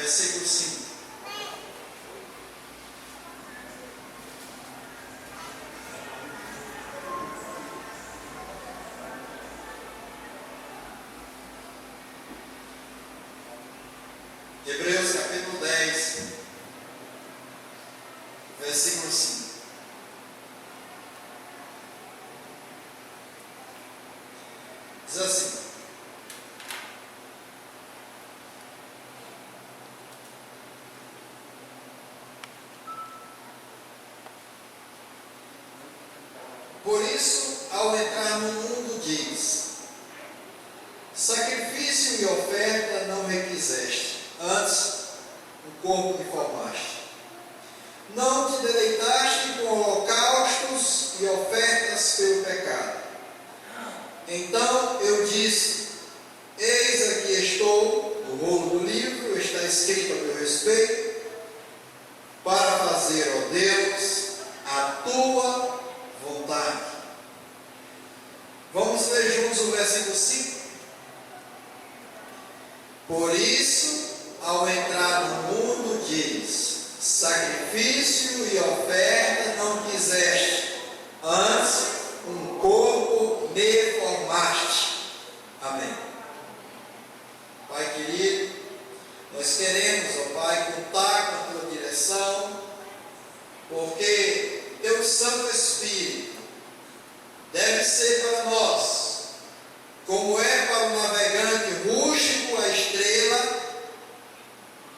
versículo 5. Hebreus capítulo 10, versículo 5. Diz assim: por isso, ao entrar no mundo, diz: sacrifício e oferta não me quiseste, antes o corpo me formaste. Não te deleitaste com holocaustos e ofertas pelo pecado. Então eu disse: eis aqui estou, no rolo do livro está escrito a meu respeito, para fazer, ó Deus, a tua vontade. Vamos ler juntos o versículo 5. Por isso, ao entrar no mundo, diz: sacrifício e oferta não quiseste, antes um corpo me formaste. Amém. Pai querido, nós queremos, ó Pai, contar com a tua direção, porque teu Santo Espírito deve ser para nós, como é para o navegante rústico a estrela,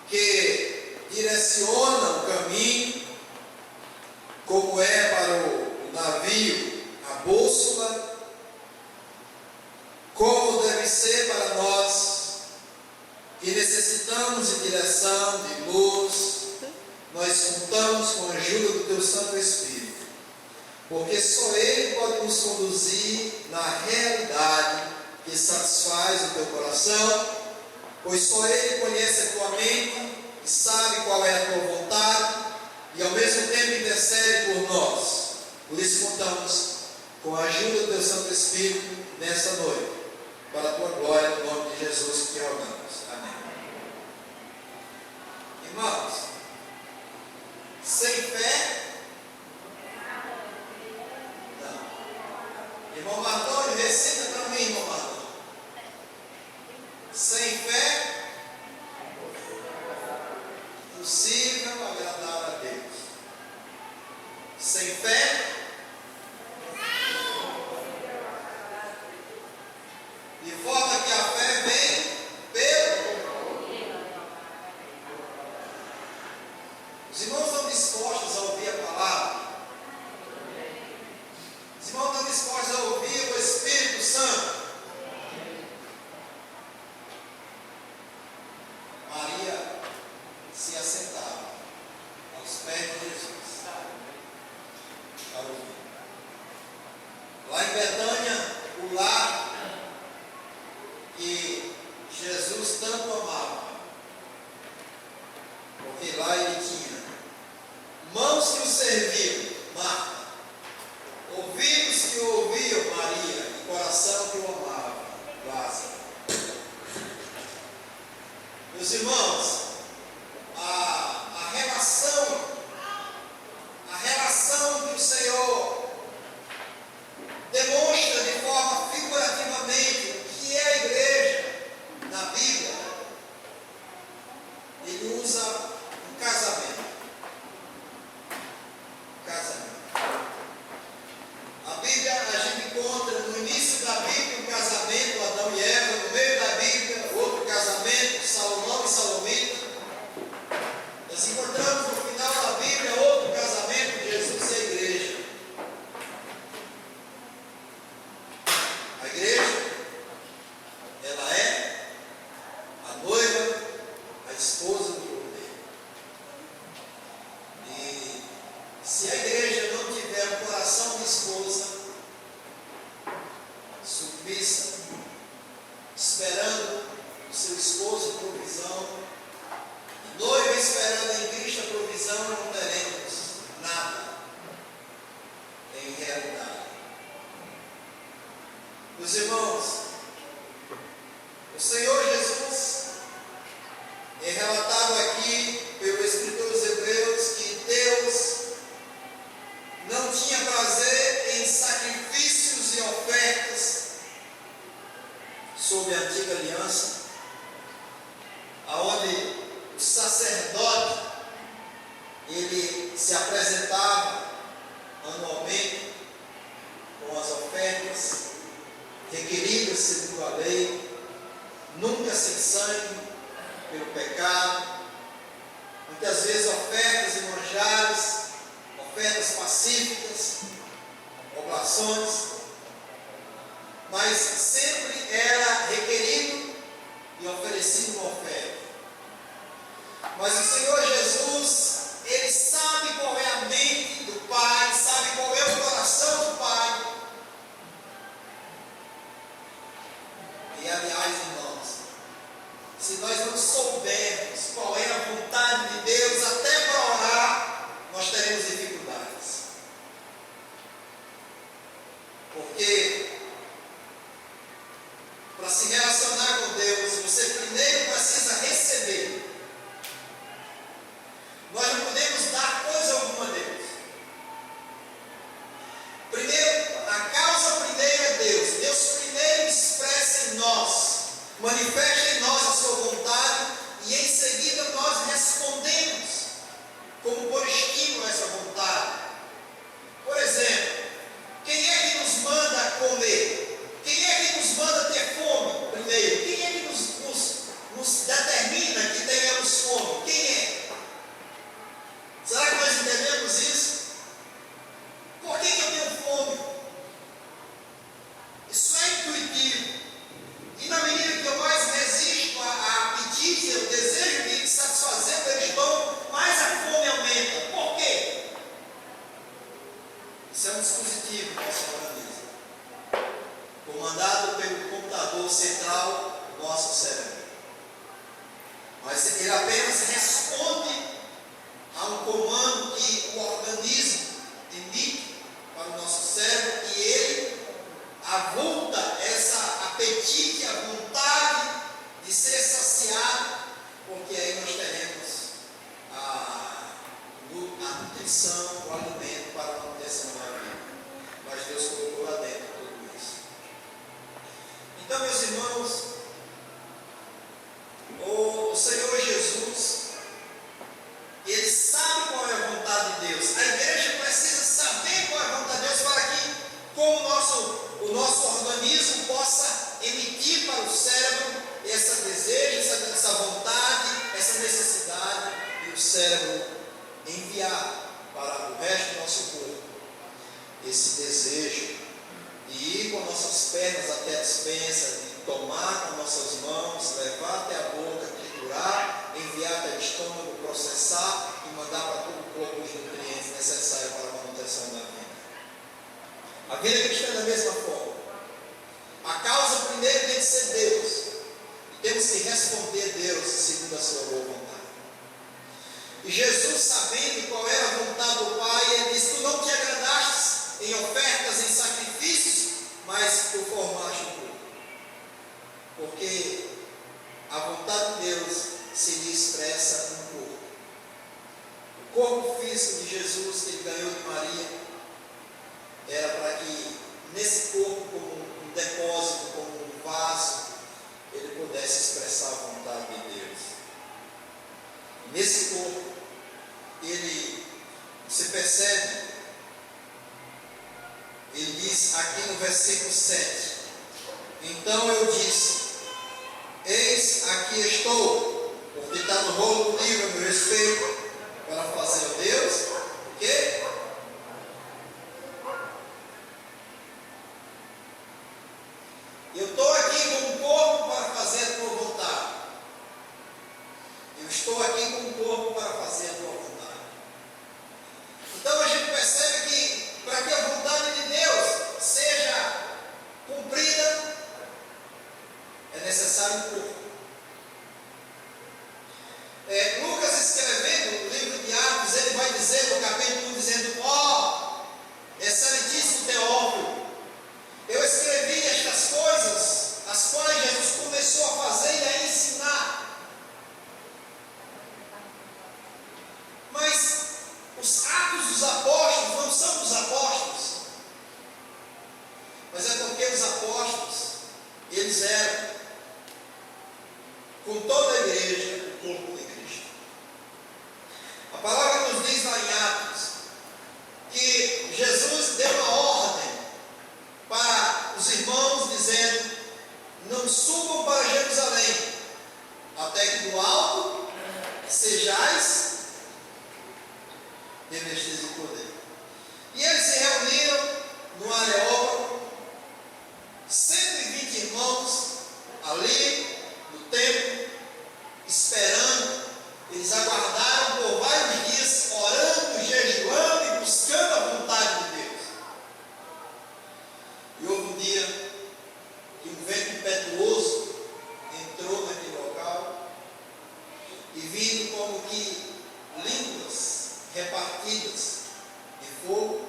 que direciona o caminho, como é para o navio a bússola, como deve ser para nós, que necessitamos de direção, de luz. Nós contamos com a ajuda do teu Santo Espírito, porque só Ele pode nos conduzir na realidade que satisfaz o teu coração, pois só Ele conhece a tua mente e sabe qual é a tua vontade, e ao mesmo tempo intercede por nós. Por isso contamos com a ajuda do teu Santo Espírito nesta noite, para a tua glória, no nome de Jesus que rogamos. Amém. Irmãos, sem fé, não. Irmão Martônio, recita para mim, irmão Martônio. Sem fé, possível agradar a Deus. Sem fé, de forma que a fé vem pelo. Os irmãos estão dispostos a ouvir a palavra? Os irmãos estão dispostos a ouvir o Espírito Santo? Maria se assentava aos pés de Jesus para ouvir. Lá em Betânia, o lar que Jesus tanto amava, porque lá ele tinha mãos que o serviam, Marta, ouvidos que o ouviam, Maria, e coração que o amava, Lázaro. Meus irmãos, a relação que o Senhor demonstra de forma figurativamente o que é a igreja na Bíblia, ele usa um casamento. A Bíblia, a gente encontra no início da Bíblia um casamento, Adão e Eva, no meio da Bíblia outro casamento, Salomão e Salomita. Nós encontramos no final da Bíblia outro casamento de Jesus e a igreja. A igreja, ela é a noiva, a esposa do Cordeiro. E se a igreja não tiver um coração de esposa, submissa, esperando o seu esposo a provisão, noiva esperando em Cristo a provisão, não teremos nada em realidade. Meus irmãos, o Senhor Jesus é relatado aqui prazer em sacrifícios e ofertas sob a antiga aliança, aonde o sacerdote ele se apresentava anualmente com as ofertas requeridas segundo a lei, nunca sem sangue, pelo pecado, muitas vezes ofertas e manjares, ofertas pacíficas, oblações, mas sempre era requerido e oferecido uma oferta. Mas o Senhor Jesus, Ele sabe qual é a mente do Pai, sabe qual é o coração do Pai. E aliás, irmãos, se nós não soubermos qual é a vontade de Deus, até para orar, nós teremos dificuldades. Porque para se relacionar com Deus, você primeiro precisa receber. Nós não podemos dar coisa alguma a Deus. Primeiro, a causa primeira é Deus. Deus primeiro expressa em nós, manifesta em nós a sua vontade, e em seguida nós respondemos como por estímulo a essa vontade. Por exemplo, quem é que nos manda comer? Quem é que nos manda ter fome primeiro? Quem é que nos determina que tenhamos fome? Quem é? Será que nós entendemos isso? Por que eu tenho fome? Isso é intuitivo. E na medida que eu mais resisto a apetite, o desejo de satisfazer o meu estômago, mais a fome aumenta. Por quê? Isso é um dispositivo do nosso organismo, comandado pelo computador central do nosso cérebro. Mas ele apenas responde a um comando que o organismo emite para o nosso cérebro, e ele avulta essa apetite, a vontade de ser saciado, porque aí nós teremos a nutrição, o alimento para a manutenção da vida. Mas Deus colocou lá dentro tudo isso. Então, meus irmãos, o Senhor Jesus, Ele sabe qual é a vontade de Deus. A igreja precisa saber qual é a vontade de Deus para que, como o nosso organismo possa emitir para o cérebro esse desejo, essa vontade, essa necessidade, e o cérebro enviar para o resto do nosso corpo esse desejo de ir com nossas pernas até a despensa, de tomar com nossas mãos, levar até a boca, triturar, enviar até o estômago, processar e mandar para todo o corpo os nutrientes necessários para a manutenção da vida. A vida cristã é da mesma forma. A causa primeiro tem que ser Deus. E temos que responder a Deus segundo a sua boa vontade. E Jesus, sabendo qual era a vontade do Pai, ele disse: tu não te agradaste em ofertas, em sacrifícios, mas tu formaste o corpo. Porque a vontade de Deus se lhe expressa no corpo. O corpo físico de Jesus que ele ganhou de Maria era para que nesse corpo, como um depósito, como um vaso, ele pudesse expressar a vontade de Deus. E nesse corpo, você percebe, ele diz aqui no versículo 7: então eu disse, eis aqui estou, porque está no rolo do livro a meu respeito, para fazer o Deus, o quê? Eu estou aqui com um corpo para fazer a tua vontade. Eu estou aqui com um corpo para fazer a tua vontade. Então a gente percebe que para que a vontade de Deus seja cumprida, é necessário um corpo. Lucas, escrevendo o livro de Atos, ele vai dizer no capítulo 1, dizendo: ó, excelentíssimo Teófilo, eu escrevi estas coisas fizeram com toda a igreja, o corpo de Cristo. A palavra nos diz lá em Atos que Jesus deu uma ordem para os irmãos, dizendo: não subam para Jerusalém, até que do alto sejais revestidos de poder. E eles se reuniram no Areópago, 120 irmãos ali no templo, esperando. Eles aguardaram por vários dias, orando, jejuando e buscando a vontade de Deus. E houve um dia que um vento impetuoso entrou naquele local, e vindo como que línguas repartidas de fogo,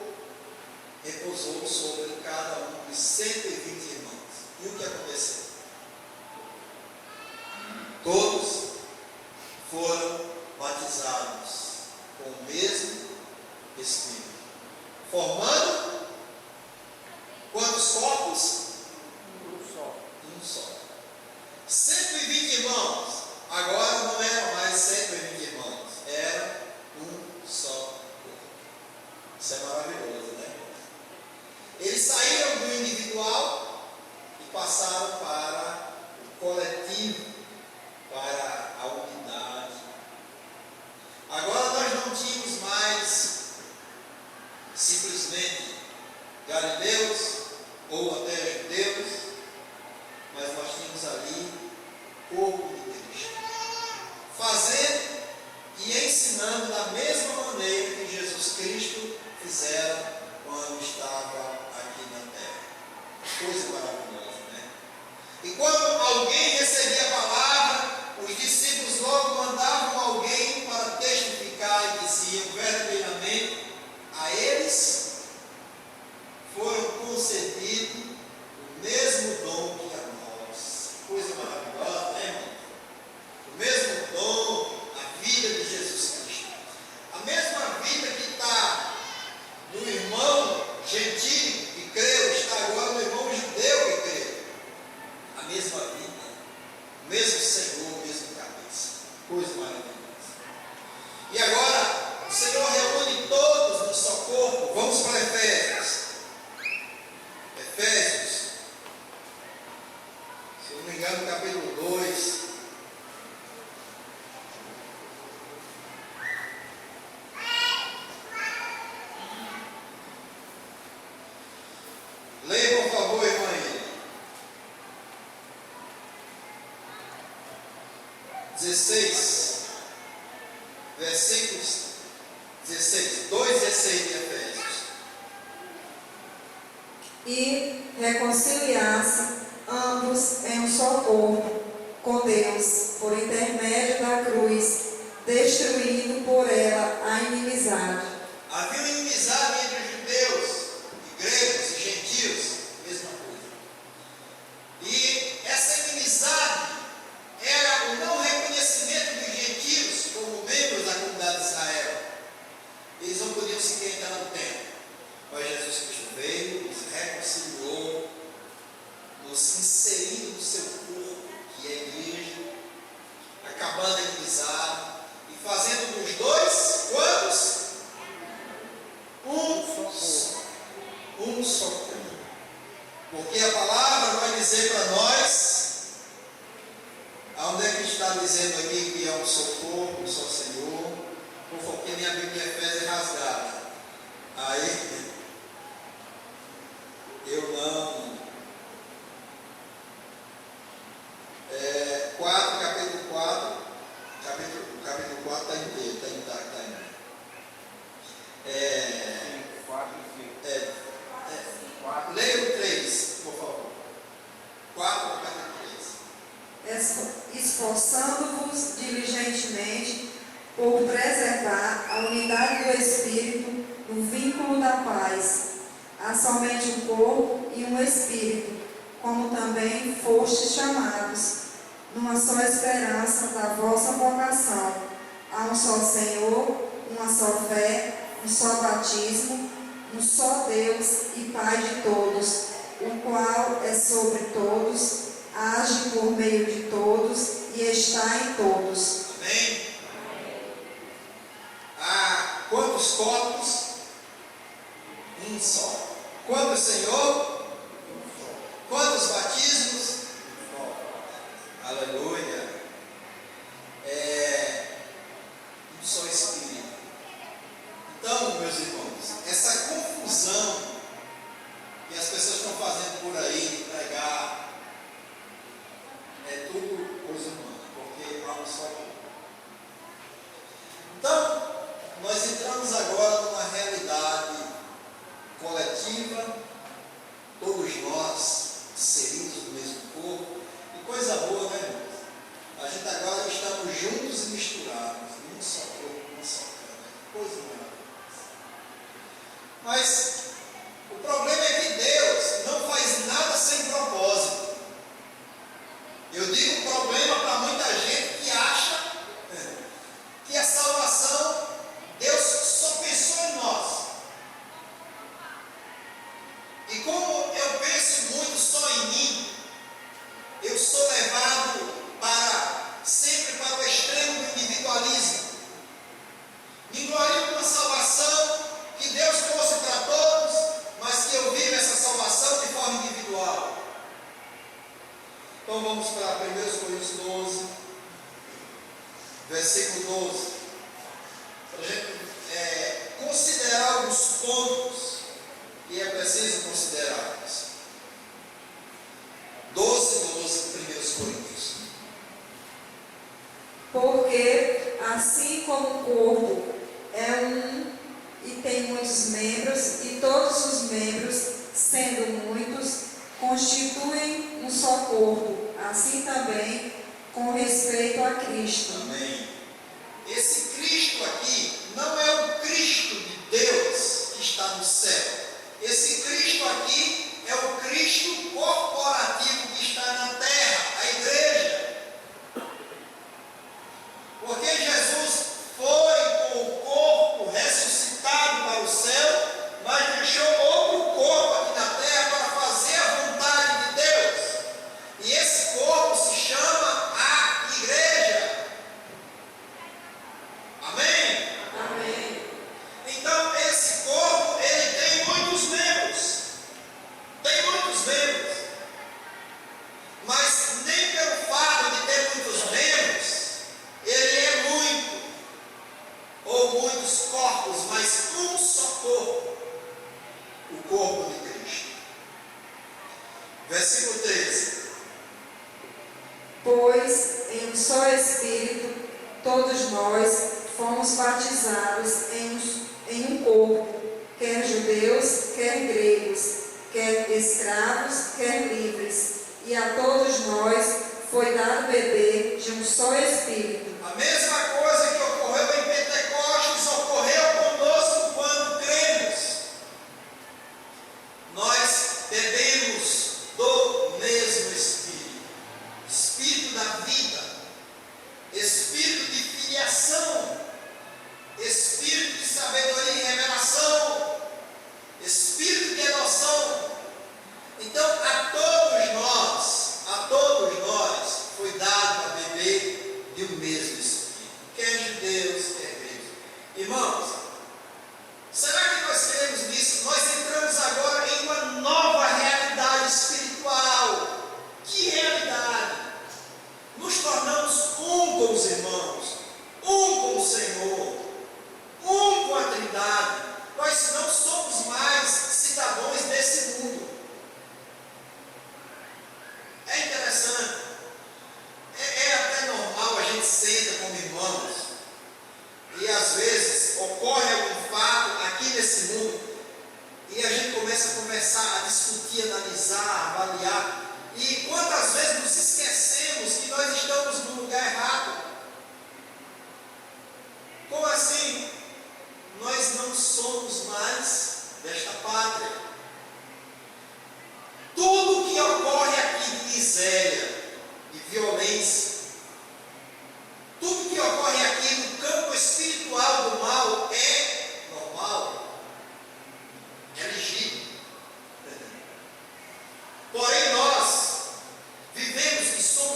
repousou sobre cada um dos 120 irmãos. E o que aconteceu? Todos foram batizados com o mesmo Espírito, formando quantos corpos? Um só. 120 irmãos. Agora não eram mais 120 irmãos, era um só corpo. Isso é maravilhoso, né? Eles saíram do individual e passaram para o coletivo, para a unidade. Agora nós não tínhamos mais simplesmente galileus ou até judeus, mas nós tínhamos ali o corpo de Cristo, fazendo e ensinando da mesma maneira que Jesus Cristo fizera quando estava aqui na terra. Coisa maravilhosa, né? E quando alguém recebia a palavra, os discípulos logo mandavam alguém para testificar e diziam verdadeiramente: a eles foram concedidos o mesmo dom que a nós. Coisa maravilhosa, né, irmão? O mesmo dom, a vida de Jesus Cristo. A mesma vida que está no irmão gentil que creu, está agora no irmão judeu que creu. A mesma vida, o mesmo Senhor, o mesmo cabeça. Coisa maravilhosa. E agora, o Senhor reúne todos no seu corpo. Vamos para Efésios. Efésios, se eu não me engano, capítulo 2. Leia, por favor, irmã. 16, versículos 16, 2:16 de Efésios. E reconciliar-se ambos em um só corpo com Deus, por intermédio da cruz, destruindo por ela a inimizade. Havia uma inimizade entre os judeus, e gregos e gentios, mesma coisa. E essa inimizade era o não reconhecimento dos gentios como membros da comunidade de Israel. Eles não podiam sequer entrar no templo. Mas Jesus Cristo veio, nos reconciliou, nos inserindo no seu corpo, que é a igreja, acabando a inimizade e fazendo dos dois, quantos? Um só corpo. Porque a palavra vai dizer para nós, aonde é que está dizendo aqui que é um só corpo, um só Senhor? Porque minha Bíblia Efésios é rasgada. Aí, eu não. capítulo 4 está inteiro, está intacto ainda. 4 e 5. Leia o 3, por favor. 4, capítulo 3. Esforçando-vos diligentemente por preservar a unidade do Espírito no vínculo da paz. Há somente um corpo e um Espírito, como também fostes chamados, numa só esperança da vossa vocação. Há um só Senhor, uma só fé, um só batismo, um só Deus e Pai de todos, o qual é sobre todos, por meio de todos e está em todos. Amém? Ah, quantos corpos? Um só. Quantos Senhor? Quantos batismos? Aleluia. Um só Espírito. Então, meus irmãos, essa confusão que as pessoas estão fazendo por aí de pregar é tudo coisa humana, porque há um só corpo. Então, nós entramos agora numa realidade coletiva, todos nós inseridos no mesmo corpo, e coisa boa, né, irmãos? A gente agora estamos juntos e misturados, num só corpo, numa só carne, coisa maravilhosa. Mas o problema é que Deus não faz nada sem propósito. Eu digo problema para muita gente que acha que a salvação, Deus só pensou em nós. E como eu penso muito só em mim, eu sou levado sempre para o extremo do individualismo. Me glorio com uma salvação que Deus trouxe para todos, mas que eu vivo essa salvação de forma individual. Então vamos para 1 Coríntios 12, versículo 12. Para a gente considerar alguns pontos que é preciso considerarmos. 12, 1 Coríntios. Porque assim como o corpo é um e tem muitos membros, e todos os membros, sendo muitos, constituem um só corpo, assim também com respeito a Cristo. Amém. Esse Cristo aqui não é o Cristo de Deus que está no céu. Esse Cristo aqui é o Cristo corporativo que está na terra, a igreja. Porque Jesus foi com o corpo ressuscitado para o céu, mas deixou outro corpo aqui na terra para fazer a vontade de Deus. E esse corpo se chama a igreja. Amém? Amém. Então, esse corpo, ele tem muitos membros. Tem muitos membros. Mas nem pelo fato de ter muitos membros, ele é muito. Ou muitos corpos, mas um só corpo. O corpo de Cristo. Versículo 13. Pois em um só Espírito todos nós fomos batizados em um corpo, quer judeus, quer gregos, quer escravos, quer livres, e a todos nós foi dado beber de um só Espírito. A mesma coisa que ocorreu em Pentecostes ocorreu conosco quando cremos. Nós bebemos do mesmo Espírito, Espírito da vida, Espírito de filiação, Espírito de sabedoria e revelação, Espírito de adoção. Então, a todos nós foi dado a beber de um mesmo Espírito, quer judeus, quer gregos. Irmãos, será que nós cremos nisso? Nós entramos agora em uma nova realidade espiritual. Que realidade? Nos tornamos um com os irmãos, um com o Senhor, um com a Trindade. Nós não somos mais cidadãos desse mundo. É interessante. É até normal, a gente senta como irmãos e às vezes ocorre algum fato aqui nesse mundo e a gente começa a conversar, a discutir, analisar, avaliar, e quantas vezes nos esquecemos que nós estamos no lugar errado. Como assim? Nós não somos mais desta pátria. Tudo que ocorre aqui de miséria, de violência, tudo que ocorre aqui no campo espiritual do mal é normal, é legítimo. Porém, nós vivemos e somos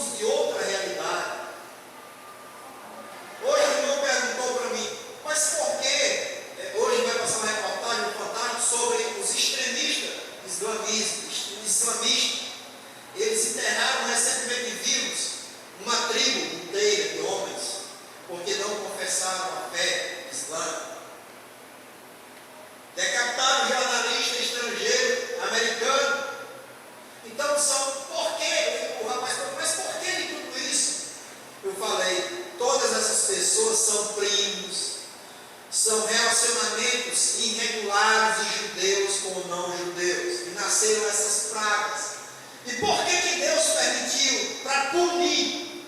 nasceram essas pragas. E por que Deus permitiu? Para punir.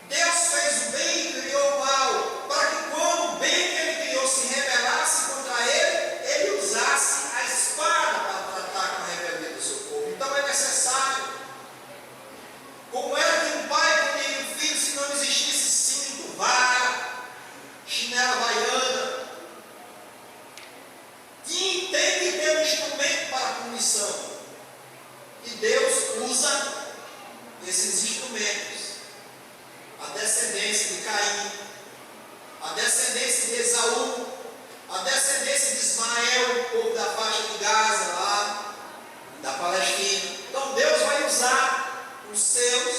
Deus fez o bem e criou o mal, para que quando o bem que ele criou se rebelasse contra ele, ele usasse a espada para tratar com a rebeldia do seu povo. Então é necessário. Como era que um pai punir um filho se não existisse cinto, vara, chinela havaiana? Tem que ter um instrumento para a punição. E Deus usa esses instrumentos. A descendência de Caim, a descendência de Esaú, a descendência de Ismael, o povo da faixa de Gaza, lá da Palestina. Então Deus vai usar os seus,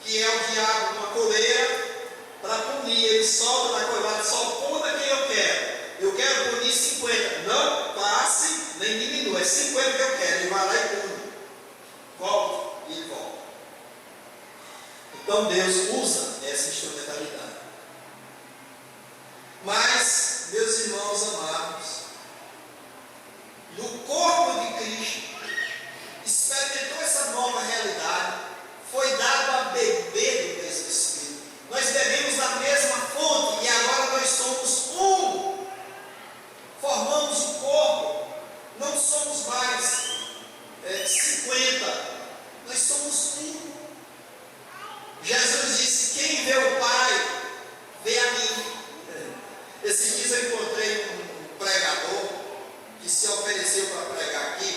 que é o diabo de uma coleira, para punir. Ele solta da coleira, só puna quem eu quero. Eu quero punir 50. Não passe nem diminua. É 50 que eu quero. Ele vai lá e pune. Volta e ele volta. Então Deus usa essa instrumentalidade. Mas, meus irmãos amados, no corpo de Cristo, experimentou essa nova realidade, foi dado a beber do mesmo Espírito. Nós bebemos da mesma fonte e agora nós somos um. Formamos o corpo, não somos mais 50, nós somos um. Jesus disse: quem vê o Pai, vê a mim. Esses dias eu encontrei um pregador que se ofereceu para pregar aqui,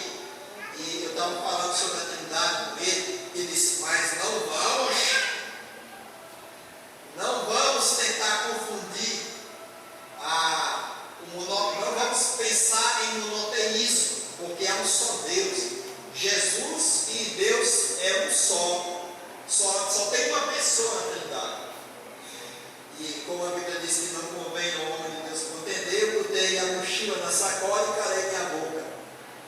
e eu estava falando sobre a Trindade com ele, e disse: mas não vamos tentar confundir não vamos pensar em monoteísmo, porque há um só Deus. Jesus e Deus é um só. Só tem uma pessoa na Trindade. E como a Bíblia diz que não convém ao homem de Deus contender, eu botei a mochila na sacola e calei minha boca.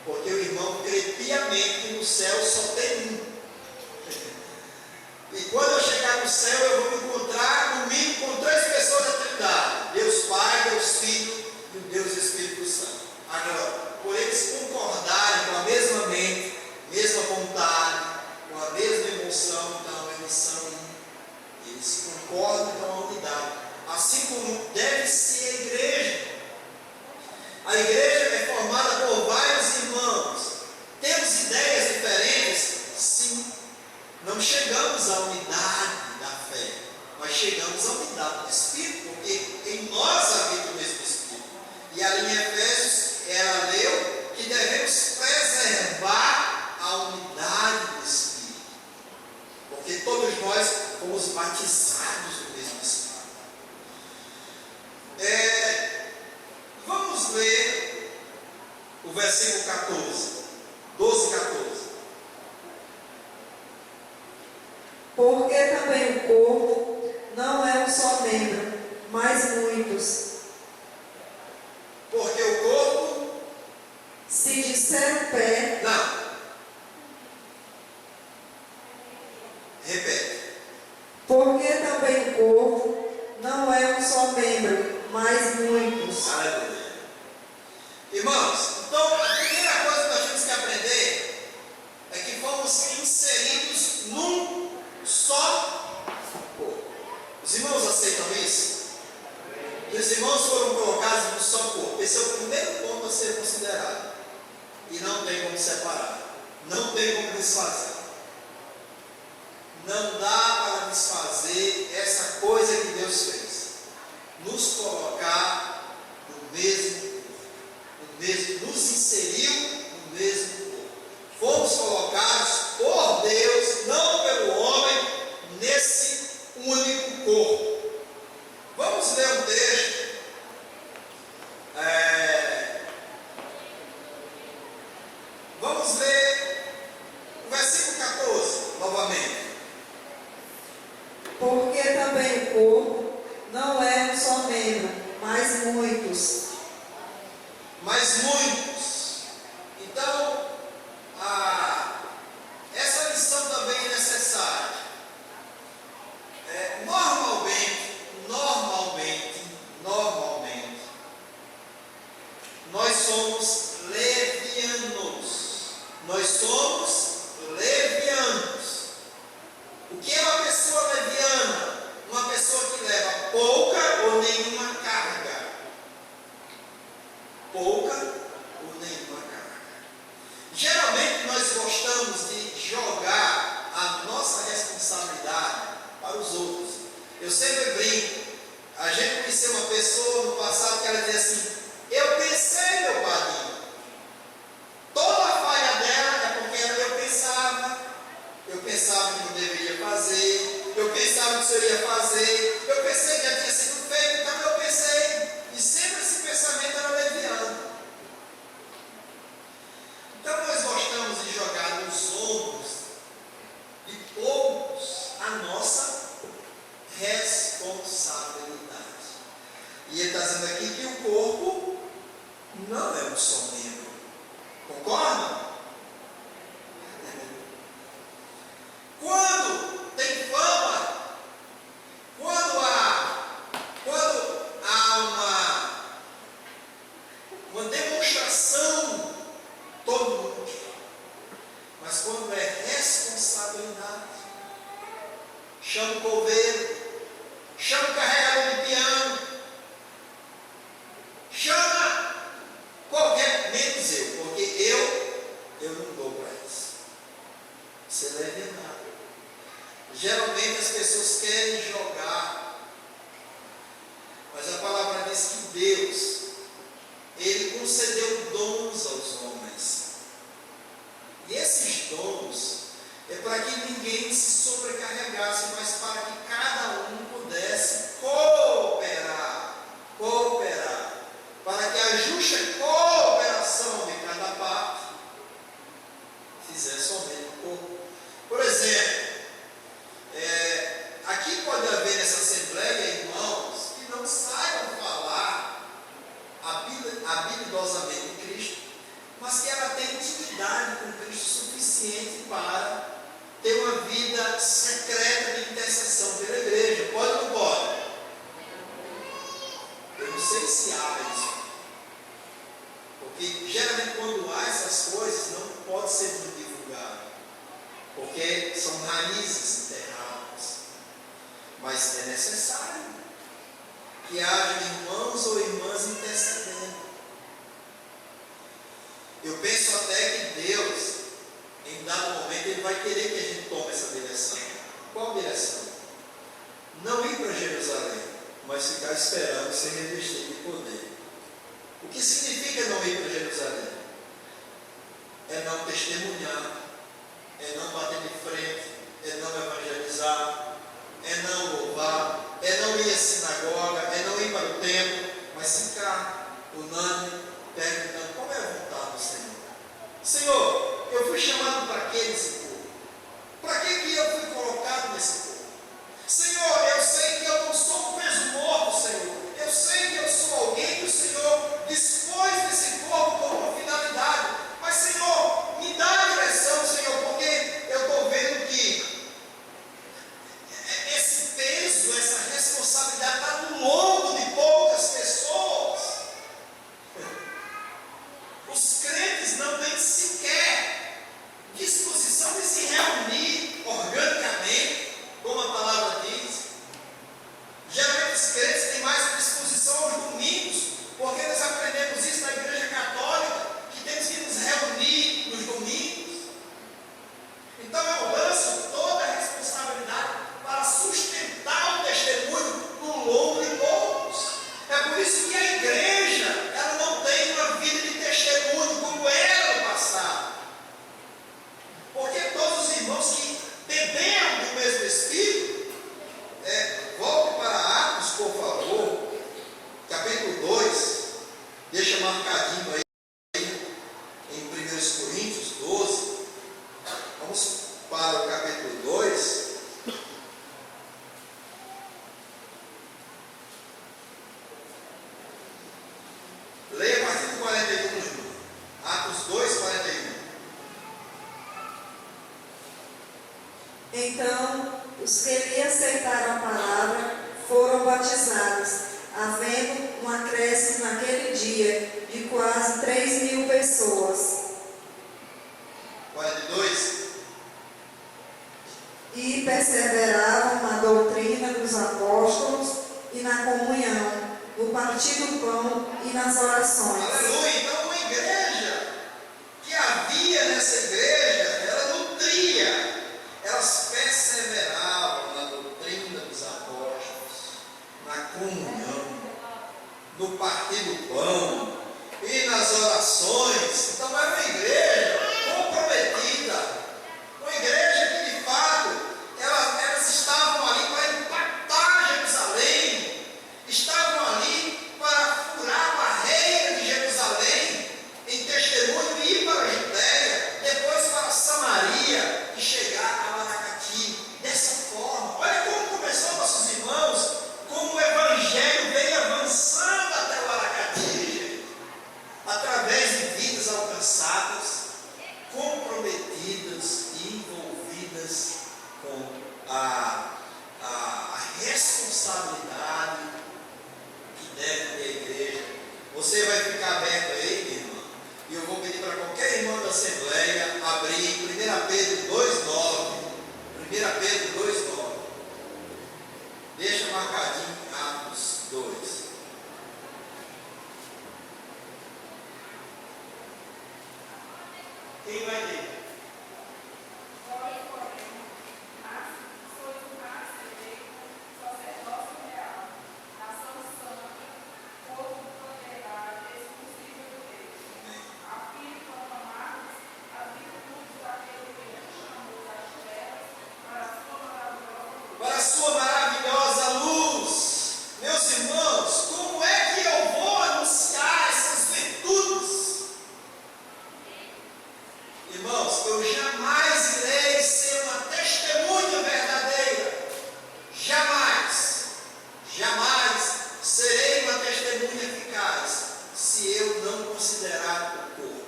Porque o irmão crê piamente que no céu só tem um. E quando eu chegar no céu, eu vou me encontrar comigo com 3 pessoas da Trindade: Deus Pai, Deus Filho e o Deus Espírito Santo. Agora, por eles concordarem com a mesma mente, mesma vontade, com a mesma emoção, então eles são um. Eles concordam com a unidade. Assim como deve ser a igreja. A igreja é formada por vários irmãos. Temos ideias diferentes? Sim. Não chegamos à unidade da fé, mas chegamos à unidade do Espírito, porque em nós habita o mesmo Espírito. E ali em Efésios, ela leu que devemos preservar a unidade do Espírito, porque todos nós fomos batizados no mesmo Espírito. Vamos ler o versículo 12, 14. Porque também o corpo não é um só membro, mas muitos. Porque o corpo, se disser o pé, não. Repete. Porque também o corpo não é um só membro, mas muitos. Aleluia. Irmãos, então a primeira coisa que nós temos que aprender é que fomos inseridos num só corpo. Os irmãos aceitam isso? Que os irmãos foram colocados num só corpo. Esse é o primeiro ponto a ser considerado. E não tem como separar. Não tem como desfazer. Não dá para desfazer essa coisa que Deus fez. Nos colocar no mesmo corpo. Nos inseriu no mesmo corpo. Fomos colocados por Deus, não pelo homem, nesse único corpo. Vamos ler um texto. Vamos ler o versículo 14, novamente. Porque também o corpo não é um só membro, mas muitos. Mas muitos. Então, essa lição também é necessária. Normalmente, nós somos levianos. Eu sempre brinco. A gente conheceu uma pessoa no passado que ela dizia assim: eu pensei, meu padrinho. Toda a falha dela é porque eu pensava que não deveria fazer, eu pensava que o senhor ia fazer, eu pensei que já tinha sido feito, então eu pensei. E sempre esse pensamento era leviano. Então nós gostamos de jogar nos ombros de poucos a nossa responsabilidade. E ele está dizendo aqui que o corpo não é um só membro. Concorda? Quando tem fama, quando há uma demonstração, todo mundo quer. Mas quando é responsabilidade, chama o coveiro, chama o carregador de piano, chama qualquer, menos eu, porque eu não dou para isso. Você não é verdade. Geralmente as pessoas querem jogar, mas a palavra diz que Deus, Ele concedeu dons aos homens. E esses dons é para que ninguém se sobrecarregasse, mas para que cada um pudesse cooperar, para que a justa cooperação de cada parte fizesse o mesmo corpo. Por exemplo, aqui pode haver nessa assembleia irmãos que não saibam falar habilidosamente em Cristo, mas que ela tem intimidade com Cristo suficiente para ter uma vida secreta de intercessão pela igreja. Pode ou não pode? Eu não sei se há isso, porque geralmente quando há essas coisas não pode ser muito divulgado, porque são raízes enterradas. Mas é necessário que haja irmãos ou irmãs intercedendo. Eu penso até que Deus, em dado momento, Ele vai querer que a gente tome essa direção. Qual direção? Não ir para Jerusalém, mas ficar esperando ser revestido de poder. O que significa não ir para Jerusalém? É não testemunhar, é não bater de frente, é não evangelizar, é não louvar, é não ir à sinagoga, é não ir para o templo, mas ficar unânime, perguntando qual é a vontade do Senhor. Senhor, eu fui chamado para quê nesse povo? Para que eu fui colocado nesse povo? Senhor, eu sei que eu não sou um peso morto, Senhor. Eu sei que eu sou alguém que o Senhor dispôs desse corpo com uma finalidade. Mas, Senhor, me dá a direção, Senhor, porque eu estou vendo que esse peso, essa responsabilidade está no lombo de poucas pessoas. Os crentes não têm sequer disposição de se reunir organicamente, como a palavra diz. Geralmente os crentes têm mais disposição aos domingos, porque nós aprendemos isso na Igreja Católica, que temos que nos reunir nos domingos. Então eu lanço toda a responsabilidade para sustentar o testemunho no longo de poucos. É por isso que a igreja, ela não tem uma vida de testemunho como era no passado. Porque todos os irmãos que beberam do mesmo Espírito, volte para Atos, por favor, capítulo 2, deixa marcadinho aí, em 1 Coríntios 12, vamos para o capítulo 2, leia a partir do 41, Júlio. Atos 2, 41. Então, os que lhe aceitaram a palavra foram batizados, havendo um acréscimo naquele dia de quase 3.000 pessoas. 42. E perseveravam na doutrina dos apóstolos e na comunhão, no partir do pão e nas orações. Aleluia! Então, uma igreja que havia nessa igreja, ela nutria, elas perseveravam na doutrina dos apóstolos. a responsabilidade que deve ter a igreja. Você vai ficar aberto aí, minha irmã, e eu vou pedir para qualquer irmão da Assembleia abrir 1 Pedro 2,9. 1 Pedro 2,9. Deixa marcadinho em Atos 2. Quem vai ler? Para a sua maravilhosa luz. Meus irmãos, como é que eu vou anunciar essas virtudes? Irmãos, eu jamais irei ser uma testemunha verdadeira. Jamais, jamais serei uma testemunha eficaz se eu não considerar o corpo.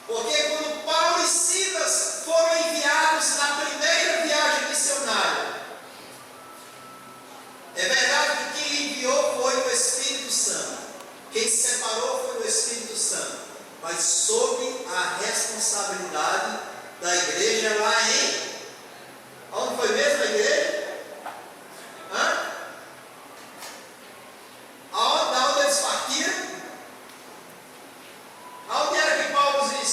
Porque quando Paulo e Silas foram enviados na primeira viagem missionária, é verdade que quem enviou foi o Espírito Santo. Quem separou foi o Espírito Santo. Mas sob a responsabilidade da igreja lá em... Onde foi mesmo a igreja? Aonde eles partiram? Aonde era que Paulo e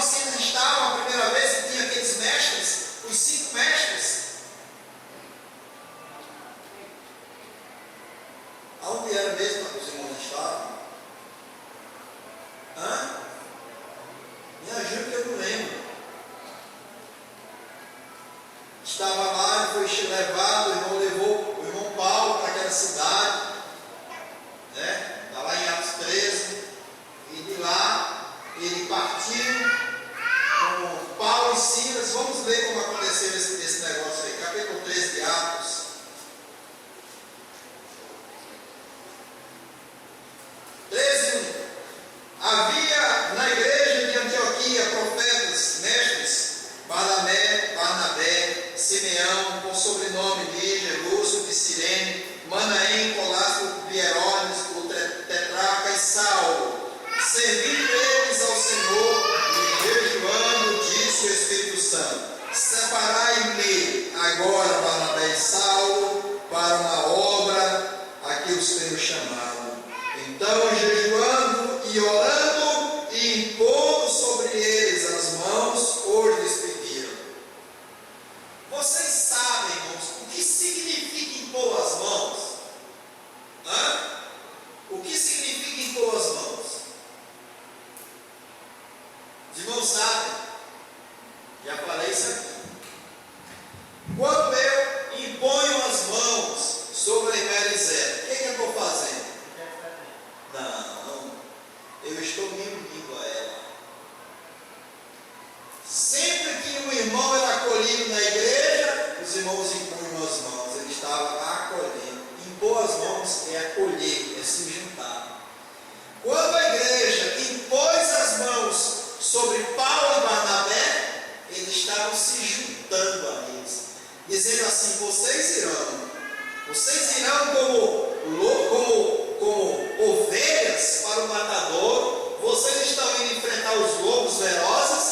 Silas estavam a primeira vez que tinha aqueles mestres? Os 5 mestres? Aonde era mesmo que os irmãos estavam? Me ajuda que eu não lembro. Estava lá e foi levado, o irmão levou o irmão Paulo para aquela cidade, né? Está lá em Atos 13, e de lá ele partiu com Paulo e Silas. Vamos ver como aconteceu esse negócio aí, capítulo 13 de Atos. 13:1. Havia na igreja de Antioquia profetas, mestres, Barnabé, Simeão, com sobrenome Níger, Lúcio de Cirene, Manaém, Colásio de Herodes, o tetrarca e Saulo. Servindo eles ao Senhor e jejuando, disse o Espírito Santo: separai-me agora Barnabé e Saulo para uma obra a que os tenho chamado. Então, jejuando e orando e impondo sobre eles as mãos, os despediram. Vocês sabem, irmãos, o que significa impor as mãos? O que significa impor as mãos? Os irmãos sabem? Já falei isso aqui. Quando eu imponho as mãos sobre a irmã Elisete, o que eu estou fazendo? Não, eu estou me unindo a ela. Sempre que um irmão era acolhido na igreja, os irmãos impunham as mãos, ele estava acolhendo. Impor as mãos é acolher, é se juntar. Quando a igreja impôs as mãos sobre Paulo e Barnabé, eles estavam se juntando a eles, dizendo assim: vocês irão como ovelhas para o matador, vocês estão indo enfrentar os lobos velozes,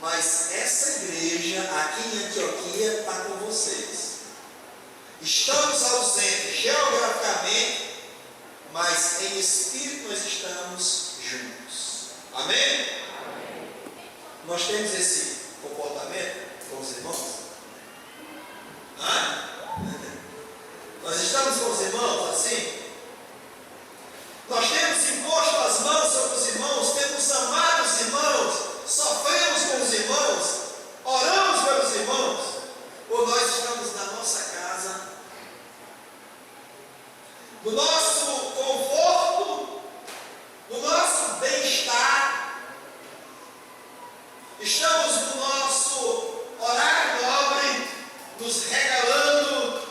mas essa igreja aqui em Antioquia está com vocês. Estamos ausentes geograficamente, mas em espírito nós estamos juntos. Amém? Nós temos esse comportamento com os irmãos? Nós estamos com os irmãos assim? Nós temos imposto as mãos sobre os irmãos, temos amado os irmãos, sofremos com os irmãos, oramos pelos irmãos, ou nós estamos na nossa casa, no nosso conforto, no nosso bem-estar, estamos no nosso horário nobre, nos regalando,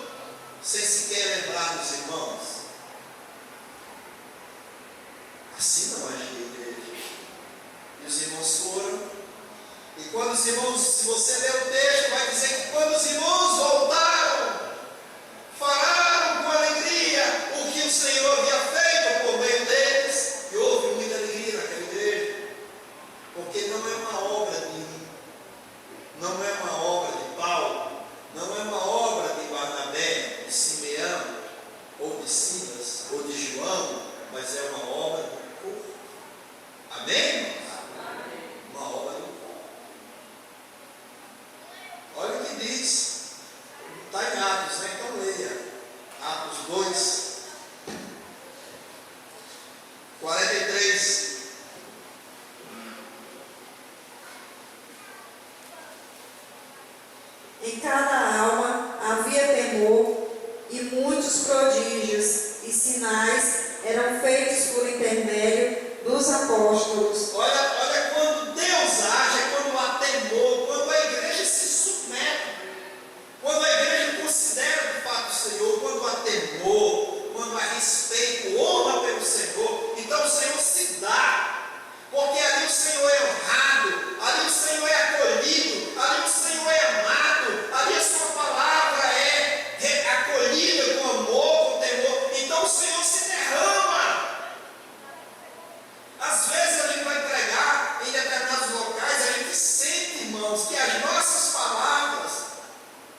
sem sequer lembrar dos irmãos? Assim não é a igreja. E os irmãos foram E quando os irmãos, se você ler o texto, vai dizer que quando os irmãos voltaram, falaram com alegria o que o Senhor havia feito por meio deles, e houve muita alegria naquela igreja, porque não é uma obra de mim, não é uma obra de Paulo, não é uma obra de Barnabé, de Simeão, ou de Silas, ou de João, mas é uma obra do corpo. Amém? Uma obra do corpo. Olha o que diz, está em Atos, né? Então leia, Atos 2, 43. Em cada alma havia temor, e muitos prodígios e sinais eram feitos por intermédio dos apóstolos. Olha quando Deus age, é quando há temor, quando a igreja se submete, quando a igreja considera de fato o Senhor, quando há temor, quando há respeito, honra pelo Senhor, então o Senhor se dá, porque ali o Senhor é honrado, ali o Senhor é acolhido, ali o Senhor é amado, ali a sua palavra é acolhida com amor, com temor, então o Senhor se derrama. Às vezes a gente vai pregar em determinados locais, a gente sente, irmãos, que as nossas palavras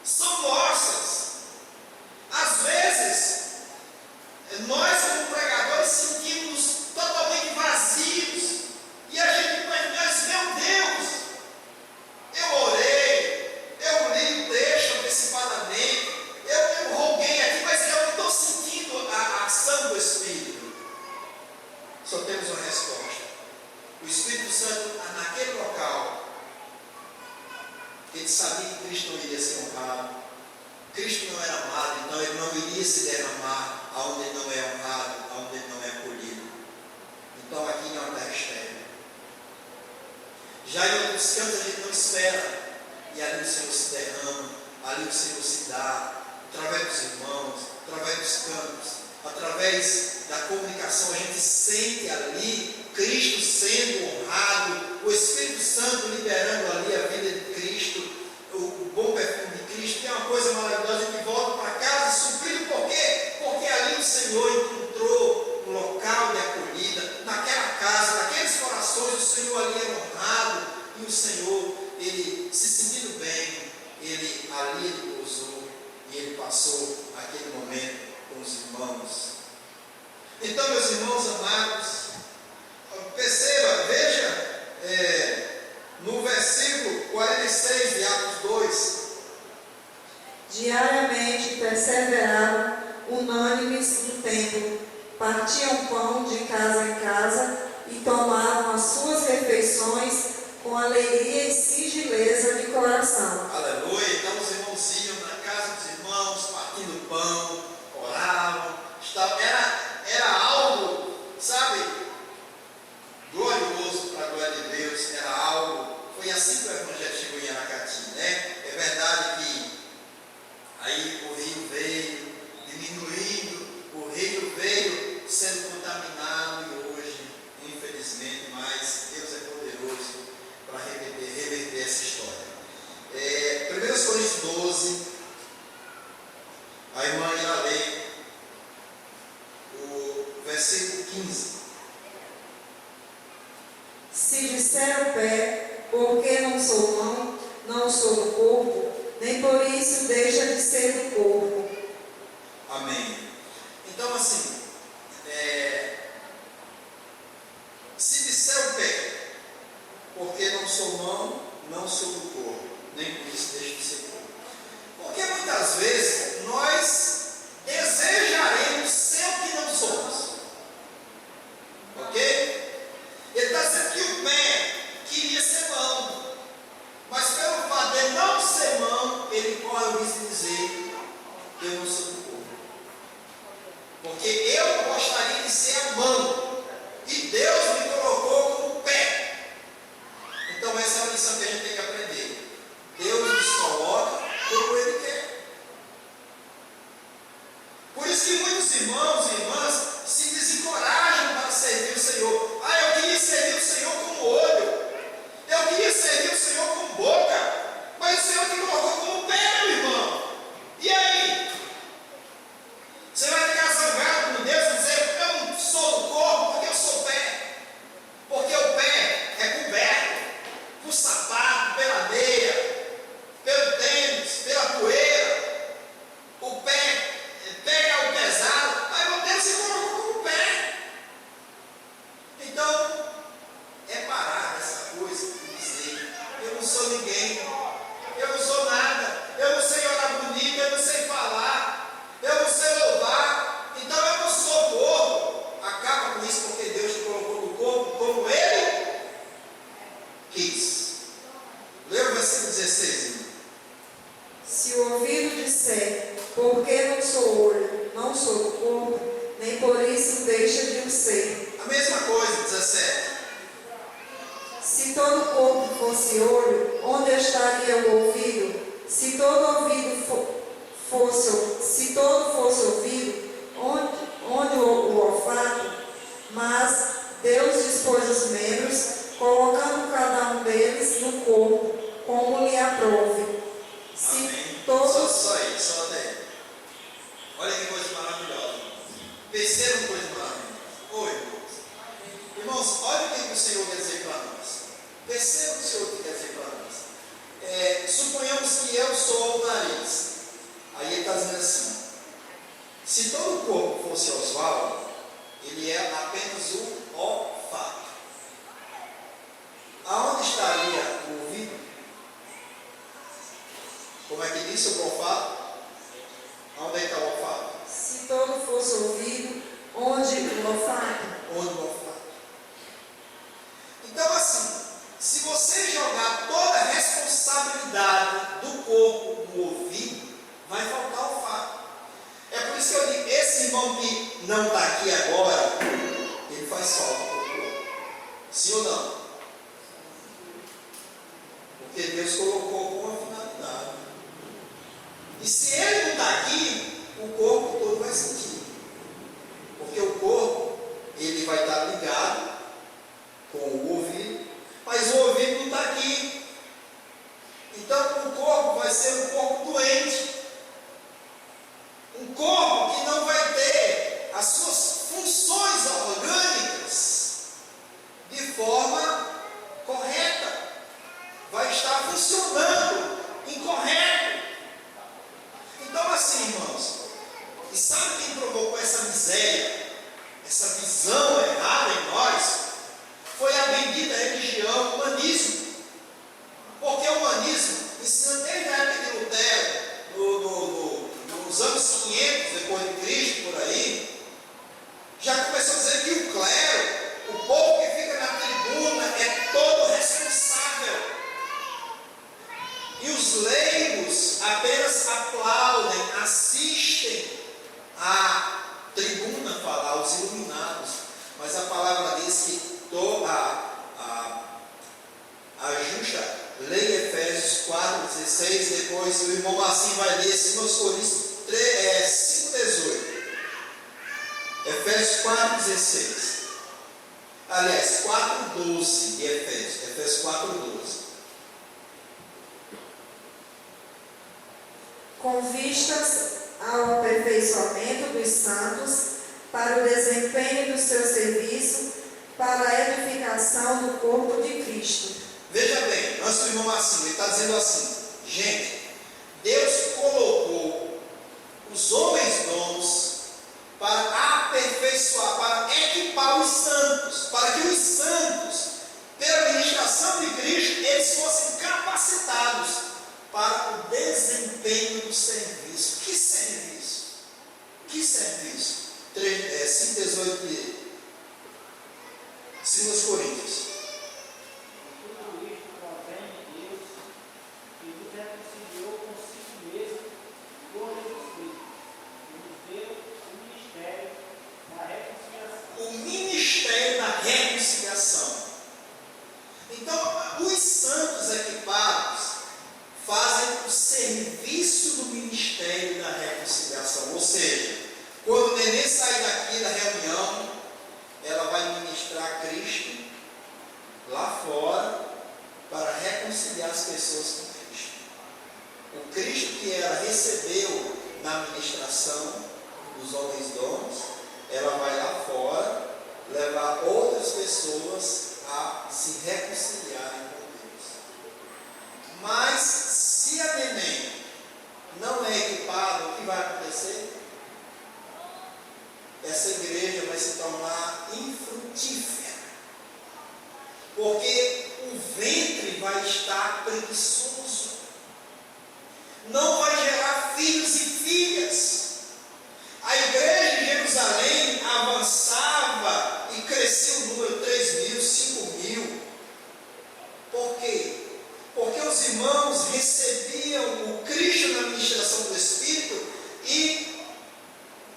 são nossas. Às vezes, nós como pregadores sentimos totalmente vazios, e a gente pensa, meu Deus, eu orei, eu li o texto antecipadamente, eu roguei aqui, mas eu não estou sentindo a ação do Espírito. Só temos uma resposta. O Espírito Santo, naquele local, ele sabia que Cristo não iria ser honrado. Cristo não era amado, então ele não iria se derramar aonde ele não é honrado, aonde ele não é acolhido. Então aqui não é uma terra estéril. Já em outros cantos a gente não espera, e ali o Senhor se derrama, ali o Senhor se dá, através dos irmãos, através dos cantos, através da comunicação, a gente sente ali Cristo sendo honrado, o Espírito Santo liberando ali a vida de Cristo, o bom perfume de Cristo, que é uma coisa maravilhosa. A gente volta para casa suprido, por quê? Porque ali o Senhor encontrou um local de acolhida, naquela casa, naqueles corações, o Senhor ali era honrado, e o Senhor, ele se sentindo bem, ali ele pousou, e ele passou aquele momento com os irmãos. Então, meus irmãos amados, perceba, veja, no versículo 46 de Atos 2. Diariamente perseveravam unânimes no templo, partiam pão de casa em casa e tomavam as suas refeições com alegria e singeleza de coração. Aleluia! Então os irmãos iam na casa dos irmãos, partindo pão, oravam, era algo, sabe, glorioso para a glória de Deus, era algo, foi assim que o Evangelho chegou em Aracati, né? É verdade que aí o rio veio diminuindo, o rio veio sendo contaminado, e hoje, infelizmente, mas Deus é poderoso para reverter essa história. 1 Coríntios 12, a irmã irá ler o versículo 15. Se disser o pé, porque não sou mão, não sou do corpo, nem por isso deixa de ser do corpo. Amém. Então, assim, se disser o pé, porque não sou mão, não sou do corpo, nem por isso deixa de ser corpo. Porque muitas vezes nós desejaremos ser o que não somos. Ok? Ele está dizendo que o pé queria ser mão, mas pelo fato de não ser mão, ele corre o risco de dizer: eu não sou do corpo. Porque eu gostaria de ser a mão, e Deus me colocou como pé. Então essa é a lição que a gente tem que aprender. Deus nos coloca como Ele quer. Por isso que muitos irmãos e irmãs se desencorajam para servir o Senhor. Eu queria servir o Senhor como olho. Eu queria servir o Senhor 15. Lê o versículo 16, irmão. Se o ouvido disser, porque não sou olho, não sou do corpo, nem por isso deixa de o ser. A mesma coisa, 17. Se todo o corpo fosse olho, onde estaria o ouvido? Se todo fosse ouvido, onde o olfato? Mas Deus dispôs os membros, colocando cada um deles no corpo, como lhe aprove. Se Amém. todos... Só aí, só daí. Olha que coisa maravilhosa. Percebam que coisa maravilhosa. Oi, irmãos. Irmãos, olha o que o Senhor quer dizer para nós. Percebam o que o Senhor quer dizer para nós. Suponhamos que eu sou o nariz. Aí ele está dizendo assim: se todo o corpo fosse Oswaldo, ele é apenas o olfato. Aonde estaria o ouvido? Como é que diz sobre o olfato? Aonde é que está o olfato? Se todo fosse ouvido, onde o olfato? Onde o olfato? Então, assim, se você jogar toda a responsabilidade do corpo no ouvido, vai faltar olfato. É por isso que eu digo, esse irmão que não está aqui agora, ele faz falta para o corpo. Sim ou não? Porque Deus colocou com uma finalidade. E se ele não está aqui, o corpo todo vai sentir. Porque o corpo, ele vai estar ligado com o ouvido, mas o ouvido não está aqui. Então o corpo vai ser um corpo doente. Um corpo que não vai ter as suas funções orgânicas de forma correta. Vai estar funcionando incorreto. Então, assim, irmãos, e sabe quem provocou essa miséria, essa visão errada em nós? Foi a bendita religião, o humanismo. Porque o humanismo ensina desde a época de Lutero, nos anos 500 depois de Cristo, por aí, já começou a dizer que o clero, o povo que fica na tribuna, é todo responsável. E os leigos apenas aplaudem, assistem a tribuna falar, os iluminados. Mas a palavra diz que a justa lei, Efésios 4,16, depois o irmão Marcinho vai ler 2 Coríntios 5,18. Efésios 4,16. Aliás, 4,12 de Efésios 4,12. Com vistas ao aperfeiçoamento dos santos, para o desempenho do seu serviço, para a edificação do corpo de Cristo. Veja bem, antes do irmão Marcinho, ele está dizendo assim: gente, Deus colocou os homens dons para aperfeiçoar, para equipar os santos, para que os santos, pela ministração de Cristo, eles fossem capacitados para o desempenho do serviço. Que serviço? Que serviço? 5,18 de 2 Coríntios. Tudo isto provém de Deus, que nos reconciliou consigo mesmo por Jesus Cristo, e nos deu o ministério da reconciliação. O ministério da reconciliação. Então, os santos equipados fazem o serviço do ministério da reconciliação. Ou seja, quando o neném sair daqui da reunião, ela vai ministrar Cristo lá fora para reconciliar as pessoas com Cristo. O Cristo que ela recebeu na ministração dos homens dons, ela vai lá fora levar outras pessoas a se reconciliarem com Deus. Mas se a neném não é equipada, o que vai acontecer? Essa igreja vai se tornar infrutífera, porque o ventre vai estar preguiçoso, não vai gerar filhos e filhas. A igreja de Jerusalém avançava e crescia o número 3.000, 5.000, por porque os irmãos recebiam o Cristo na ministração do Espírito e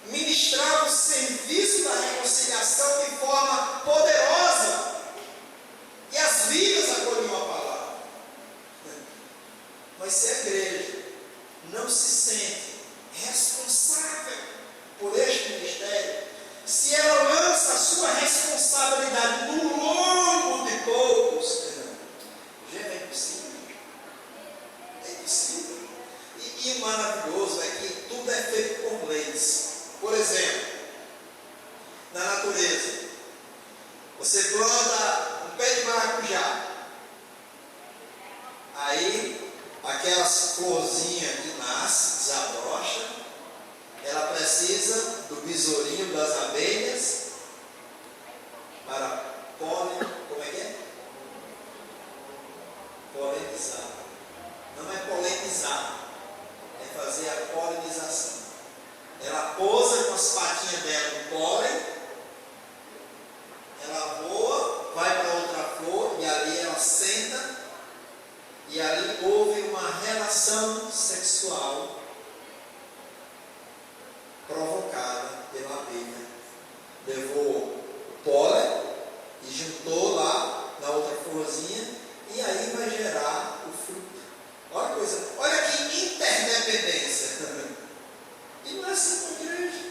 ministravam o serviço da reconciliação de forma poderosa. E as vidas acolhiam a palavra. Mas se a igreja não se sente responsável por este ministério, se ela lança a sua responsabilidade no lombo de poucos, já é impossível. É impossível. E o maravilhoso é que tudo é feito por leis. Por exemplo, na natureza, você planta um pé de maracujá, aí aquelas florzinhas que nascem, desabrocha, ela precisa do besourinho das abelhas para como é que é? Polinizar. Não é polinizar, é fazer a polinização. Ela pousa com as patinhas dela no pólen, ela voa, vai para outra flor e ali ela senta e ali houve uma relação sexual provocada pela abelha. Levou o pólen e juntou lá na outra florzinha e aí vai gerar o fruto. Olha a coisa, olha que interdependência. E não é assim com a igreja.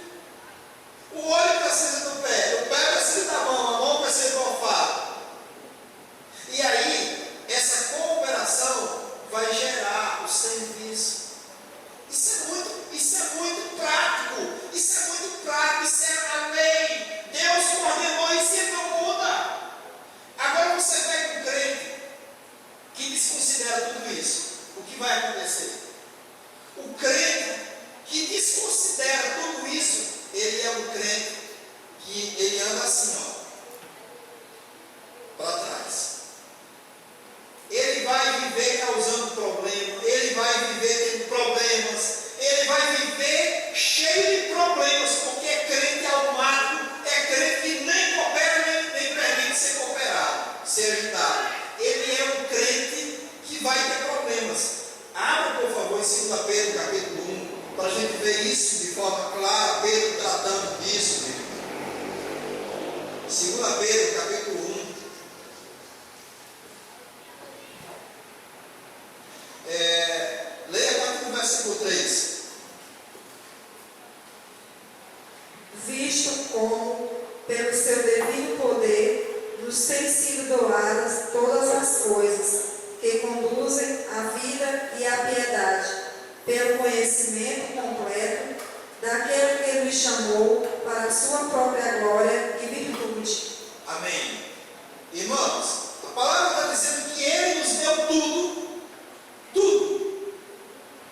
O olho precisa do pé, o pé precisa da mão, a mão precisa do olfato. E aí, essa cooperação vai gerar o serviço. Isso é muito prático. Isso é muito prático. Isso é a lei. Deus coordenou isso e não muda. Agora você pega um crente que desconsidera tudo isso. O que vai acontecer? O crente que desconsidera tudo isso, ele é um crente que ele anda assim, para trás. Ele vai viver causando problema, ele vai viver tendo problemas, ele vai viver cheio de problemas, porque é crente automático, é crente que nem coopera, nem permite ser cooperado, ser ajudado. Ele é um crente que vai ter problemas. Abra, por favor, em 2 Pedro, capítulo 1, para a gente ver isso de forma clara, Pedro tratando disso. 2 Pedro, capítulo 1. Leia a partir do versículo 3. Visto como, pelo seu divino poder, nos têm sido doadas todas as coisas que conduzem à vida e à piedade, pelo conhecimento completo daquele que nos chamou para a sua própria glória e virtude. Amém. Irmãos, a palavra está dizendo que Ele nos deu tudo,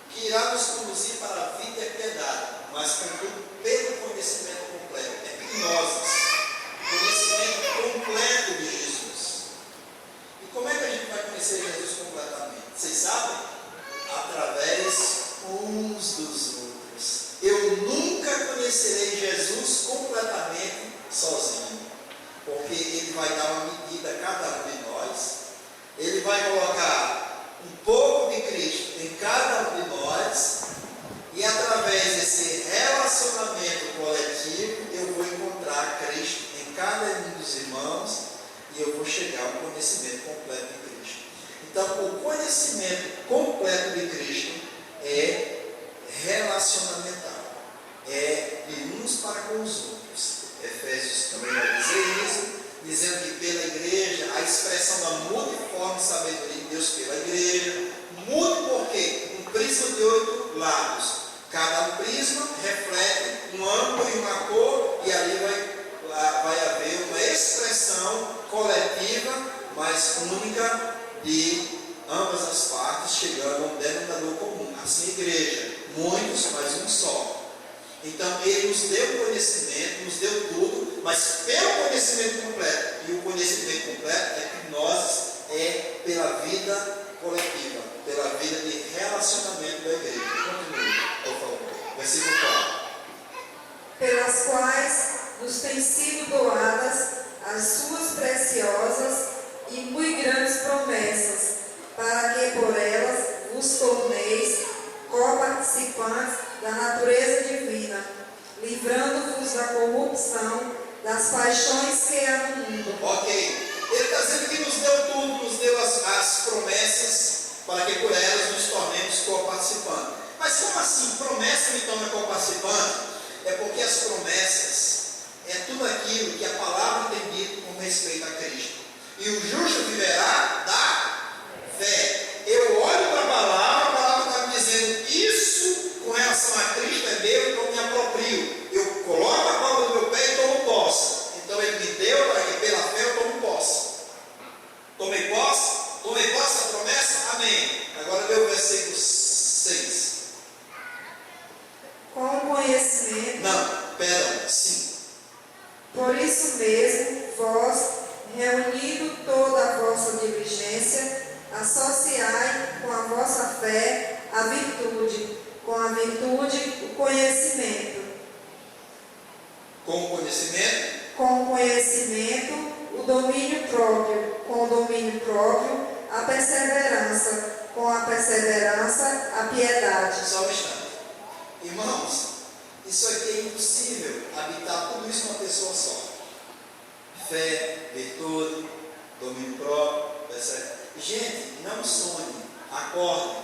que irá nos conduzir para a vida e a piedade, mas contudo pelo conhecimento completo, epignosis, conhecimento completo de Jesus. E como é que a gente vai conhecer Jesus completamente? Vocês sabem? Através uns dos outros. Eu nunca conhecerei Jesus completamente sozinho, porque Ele vai dar uma medida a cada um de nós, Ele vai colocar um pouco de Cristo em cada um de nós, e através desse relacionamento coletivo, eu vou encontrar Cristo em cada um dos irmãos, e eu vou chegar ao conhecimento completo de Cristo. Então, o conhecimento completo de Cristo é relacionamental, é de uns para com os outros. Efésios também vai dizer isso, dizendo que pela igreja, a expressão da multiforme sabedoria de Deus pela igreja, mude por quê? Um prisma de 8 lados. Cada prisma reflete um ângulo e uma cor, e ali vai haver uma expressão coletiva, mas única, de ambas as partes, chegando a um denominador comum. Assim, igreja, muitos, mas um só. Então, Ele nos deu conhecimento, nos deu tudo, mas pelo conhecimento completo. E o conhecimento completo é que nós é pela vida coletiva, pela vida de relacionamento da igreja. Continue, por favor. Versículo 4. Pelas quais nos têm sido doadas as suas preciosas e muito grandes promessas, para que por promessas para que por elas nos tornemos co-participantes. Mas como assim? Promessa me torna co-participante? É porque as promessas é tudo aquilo que a palavra tem dito com respeito a Cristo. E o justo viverá da fé. Eu olho para a palavra está me dizendo isso com relação a Cristo é meu, então me aproprio. Eu coloco a palma do meu pé e tomo posse. Então ele me deu para que pela fé eu tomo posse. Tomei posse da promessa? Amém. Agora lê o versículo 6. Com o conhecimento. Não, perdão, 5. Por isso mesmo, vós, reunindo toda a vossa diligência, associai com a vossa fé a virtude, com a virtude o conhecimento. Com o conhecimento? Com o conhecimento, o domínio próprio, com o domínio próprio, a perseverança, com a perseverança, a piedade. Só um instante. Irmãos, isso aqui é impossível habitar tudo isso numa pessoa só. Fé, virtude, domínio próprio, perseverança. Gente, não sonhe, acorde,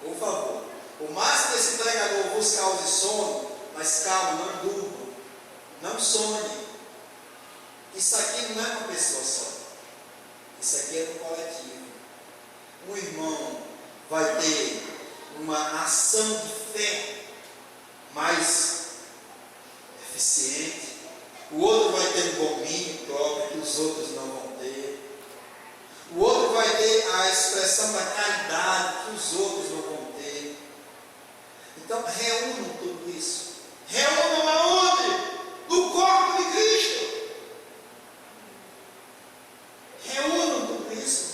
por favor. Por mais que esse pregador vos cause sono, mas calma, não durma, não sonhe. Isso aqui não é uma pessoa só. Isso aqui é um coletivo. Um irmão vai ter uma ação de fé mais eficiente. O outro vai ter um domínio próprio que os outros não vão ter. O outro vai ter a expressão da caridade que os outros não vão ter. Então, reúnam tudo isso. Reúnam aonde? No corpo de Cristo. Reúnam tudo isso,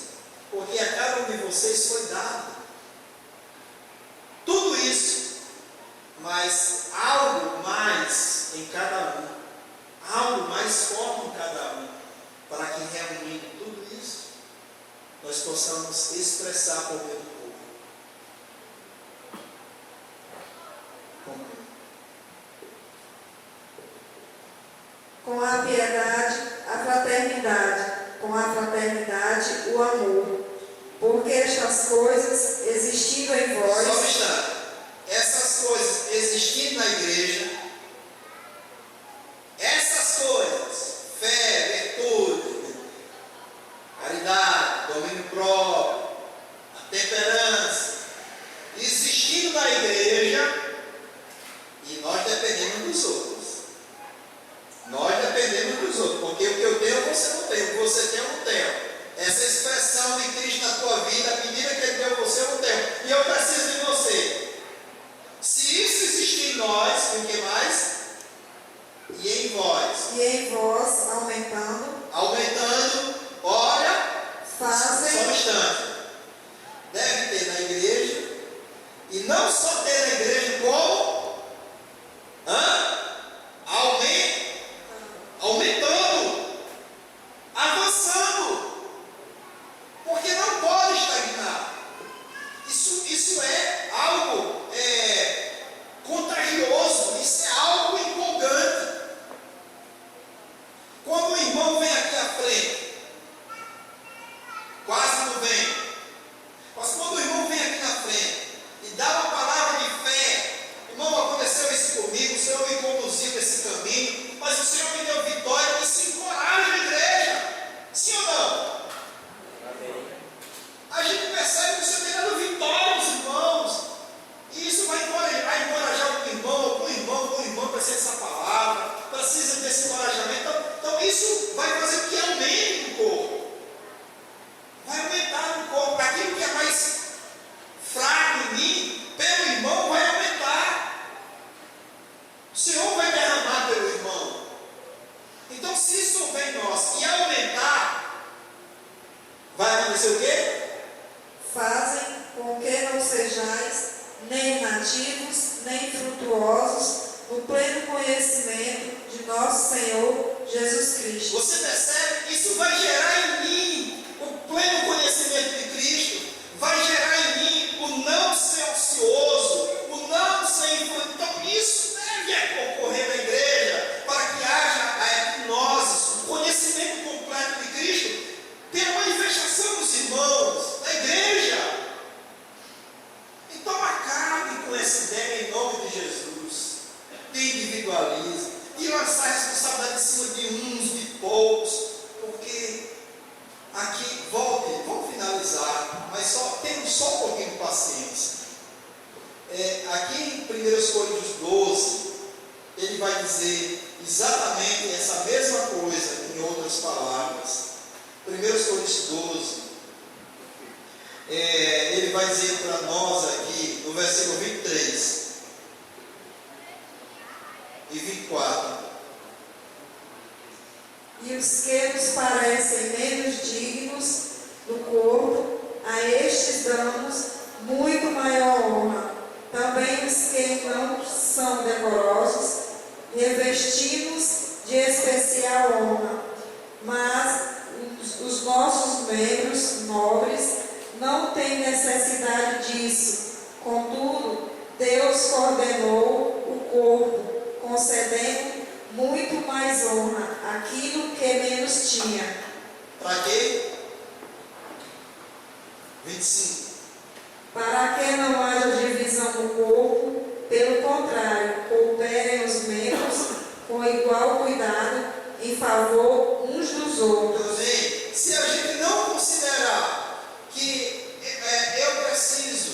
porque a cada um de vocês foi dado tudo isso, mas algo mais em cada um, algo mais forte em cada um, para que reunindo tudo isso, nós possamos expressar por meio do povo. Com a piedade, a fraternidade, com a fraternidade, o amor. Porque estas coisas, existindo em vós... Só um instante. Essas coisas existindo na igreja, essas coisas, fé, virtude, caridade, domínio próprio, a temperança, existindo na igreja, e nós dependemos dos outros. Nós dependemos dos outros, porque o que eu tenho você não tem, o que você tem eu não tenho. Essa expressão de Cristo na tua vida, a medida que Ele deu você eu não tenho, e eu preciso de você. Se isso existir em nós, e o que mais? E em vós. E em vós, aumentando, olha, fazem... só um instante. Deve ter na igreja, e não só ter na igreja, como aumentando, avançando, porque não pode estagnar. Isso é algo contagioso, isso é algo empolgante. Quando o irmão vem aqui à frente, quase não vem, mas quando o irmão vem aqui na frente e dá uma palavra de fé, irmão, aconteceu isso comigo, o Senhor me conduziu nesse caminho, mas o Senhor me deu vitória, isso encoraja a igreja, sim ou não? A gente percebe que o Senhor tem dado vitória aos irmãos, e isso vai encorajar o irmão precisa dessa palavra, precisa desse encorajamento, então isso vai fazer com que aumente o corpo, vai aumentar no corpo, aquilo que é mais fraco em mim, pelo irmão vai aumentar, o Senhor vai derramar pelo irmão. Então, se isso houver em nós e aumentar, vai acontecer o quê? Fazem com que não sejais nem nativos, nem frutuosos, no pleno conhecimento de nosso Senhor Jesus Cristo. Você percebe que isso vai gerar em mim o pleno conhecimento de Cristo, vai gerar em mim o não ser ocioso, o não ser influente. Então, isso deve ocorrer na igreja, para que haja em nós o conhecimento completo de Cristo, pela manifestação dos irmãos, da igreja. mas temos só um pouquinho de paciência. Aqui em 1 Coríntios 12, ele vai dizer exatamente essa mesma coisa, em outras palavras. 1 Coríntios 12, ele vai dizer para nós aqui, no versículo 23 e 24. E os que nos parecem menos dignos do corpo, a estes damos muito maior honra. Também os que não são decorosos, revestimos de especial honra. Mas os nossos membros nobres não têm necessidade disso. Contudo, Deus coordenou o corpo, concedendo muito mais honra àquilo que menos tinha. Para quê? 25. Para que não haja divisão no corpo, pelo contrário, cooperem os membros com igual cuidado em favor uns dos outros. Então, se a gente não considerar que eu preciso,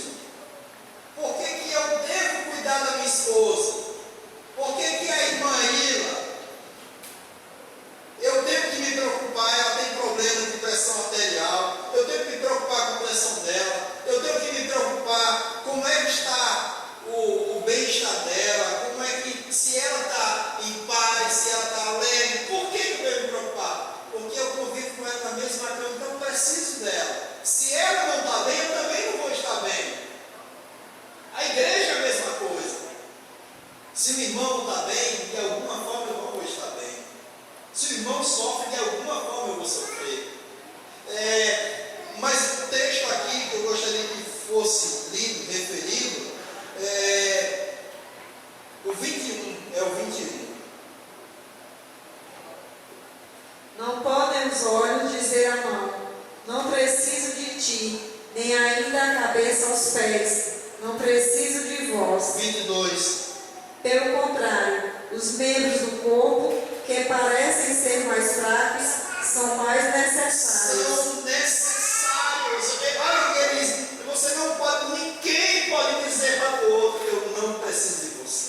por que eu devo cuidar da minha esposa? Por que a irmã Ila, eu tenho que me preocupar, ela tem problema de pressão arterial, eu tenho que me preocupar com a pressão dela, eu tenho que me preocupar como é que está o bem-estar dela, como é que, se ela está em paz, se ela está alegre, por que eu devo me preocupar? Porque eu convivo com ela na mesma cama, então eu preciso dela. Se ela não está bem, eu também não vou estar bem. A igreja é a mesma coisa. Se o irmão não está bem, de alguma forma eu não vou estar bem. Se o irmão sofre, de alguma forma eu vou sofrer. Mas o texto aqui que eu gostaria que fosse lido, referido, o 21, é o 21. Não podem os olhos dizer à mão, não preciso de ti, nem ainda a cabeça aos pés, não preciso de vós. 22. Pelo contrário, os membros do corpo, que parecem ser mais fracos, são mais necessários. São necessários. Olha o que ele diz. Ninguém pode dizer para o outro, eu não preciso de você.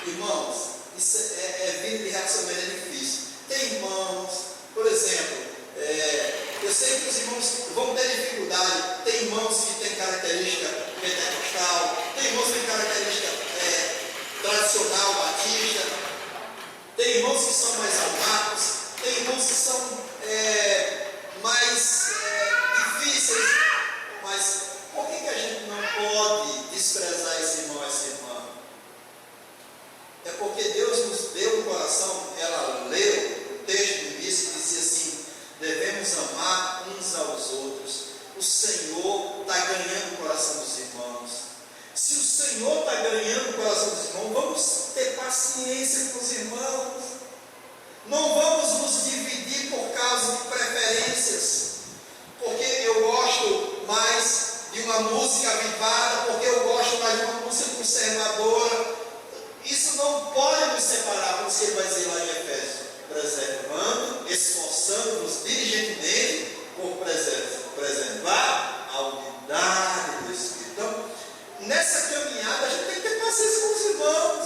Irmãos, isso vida de relacionamento é difícil. Tem irmãos, por exemplo, eu sei que os irmãos vão ter dificuldade. Tem irmãos que têm característica pentecostal, tem irmãos que têm característica tradicional, batista, tem irmãos que são mais almados, tem irmãos que são mais difíceis, mas por que a gente não pode desprezar esse irmão, essa irmã? É porque Deus nos deu no coração. Ela leu o texto do início e dizia assim: devemos amar uns aos outros. O Senhor está ganhando o coração dos irmãos. Se o Senhor está ganhando o coração dos irmãos, vamos ter paciência com os irmãos. Não vamos nos dividir por causa de preferências. Porque eu gosto mais de uma música avivada, porque eu gosto mais de uma música conservadora. Isso não pode nos separar, por isso que ele vai dizer lá em Efésios: preservando, esforçando-nos diligentemente por preservar a unidade do Espírito. Então, nessa caminhada, a gente tem que ter paciência com os irmãos.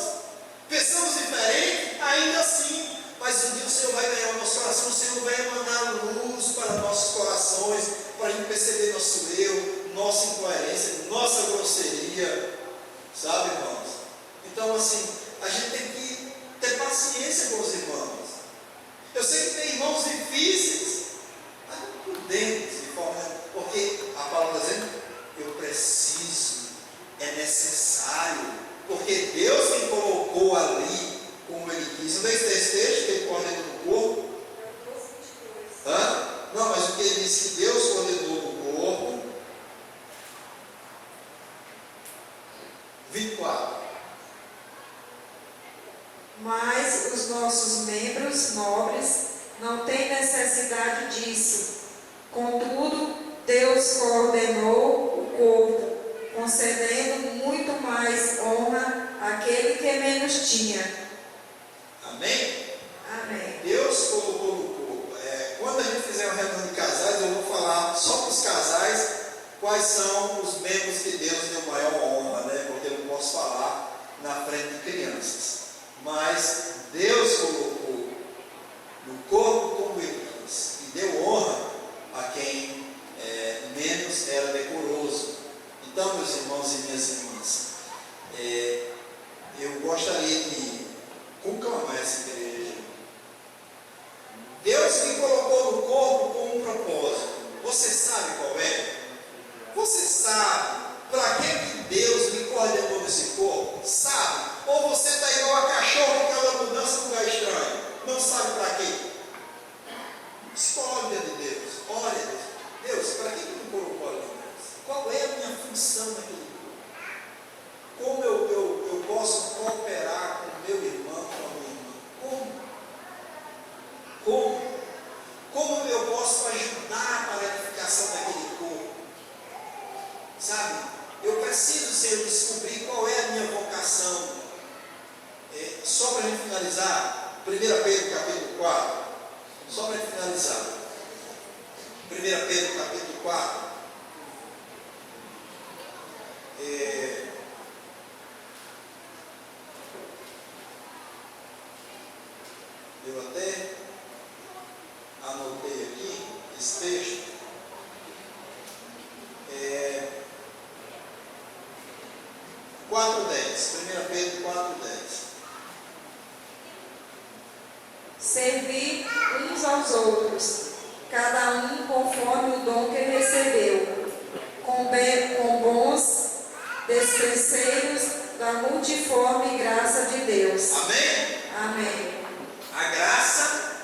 Pensamos diferente, ainda assim, mas um dia o Senhor vai ganhar o nosso coração, o Senhor vai mandar luz para nossos corações, para a gente perceber nosso eu, nossa incoerência, nossa grosseria, sabe, irmãos? Então, assim, a gente tem que ter paciência com os irmãos. Eu sei que tem irmãos difíceis, mas prudentes, porque a palavra está dizendo: eu preciso, é necessário, porque Deus me colocou ali, como Ele quis. Não é esse texto que Ele coordenou no corpo? Não, mas o que Ele disse que Deus coordenou no corpo. 24. Mas os nossos membros nobres não têm necessidade disso. Contudo, Deus coordenou o corpo, concedendo muito mais honra àquele que menos tinha. Amém? Amém. Deus colocou no corpo. Quando a gente fizer uma reunião de casais, eu vou falar só para os casais quais são os membros que Deus deu maior honra, né? Porque eu não posso falar na frente de crianças. Mas Deus colocou no corpo como irmãos e deu honra a quem menos era decoroso. Então, meus irmãos e minhas irmãs, eu gostaria de conclamar essa igreja. Deus me colocou no corpo com um propósito. Você sabe qual é? Você sabe para que Deus me coordenou nesse corpo? Sabe? Ou você está igual a cachorro que anda mudança num lugar estranho? Não sabe para quê? Escolhe de Deus. Olha, Deus, para que me colocou ali? Qual é a minha função naquele corpo? Como eu posso cooperar com o meu irmão, com a minha irmã? Como eu posso ajudar para a edificação daquele corpo? Sabe? Eu preciso, Senhor, descobrir qual é a minha vocação. Só para a gente finalizar, 1 Pedro capítulo 4. Só para finalizar. 1 Pedro capítulo 4. Eu até anotei aqui esse texto. 4:10. 1 Pedro 4:10. Servir uns aos outros, cada um conforme o dom que recebeu, com bons despenseiros da multiforme graça de Deus. Amém? Amém. A graça,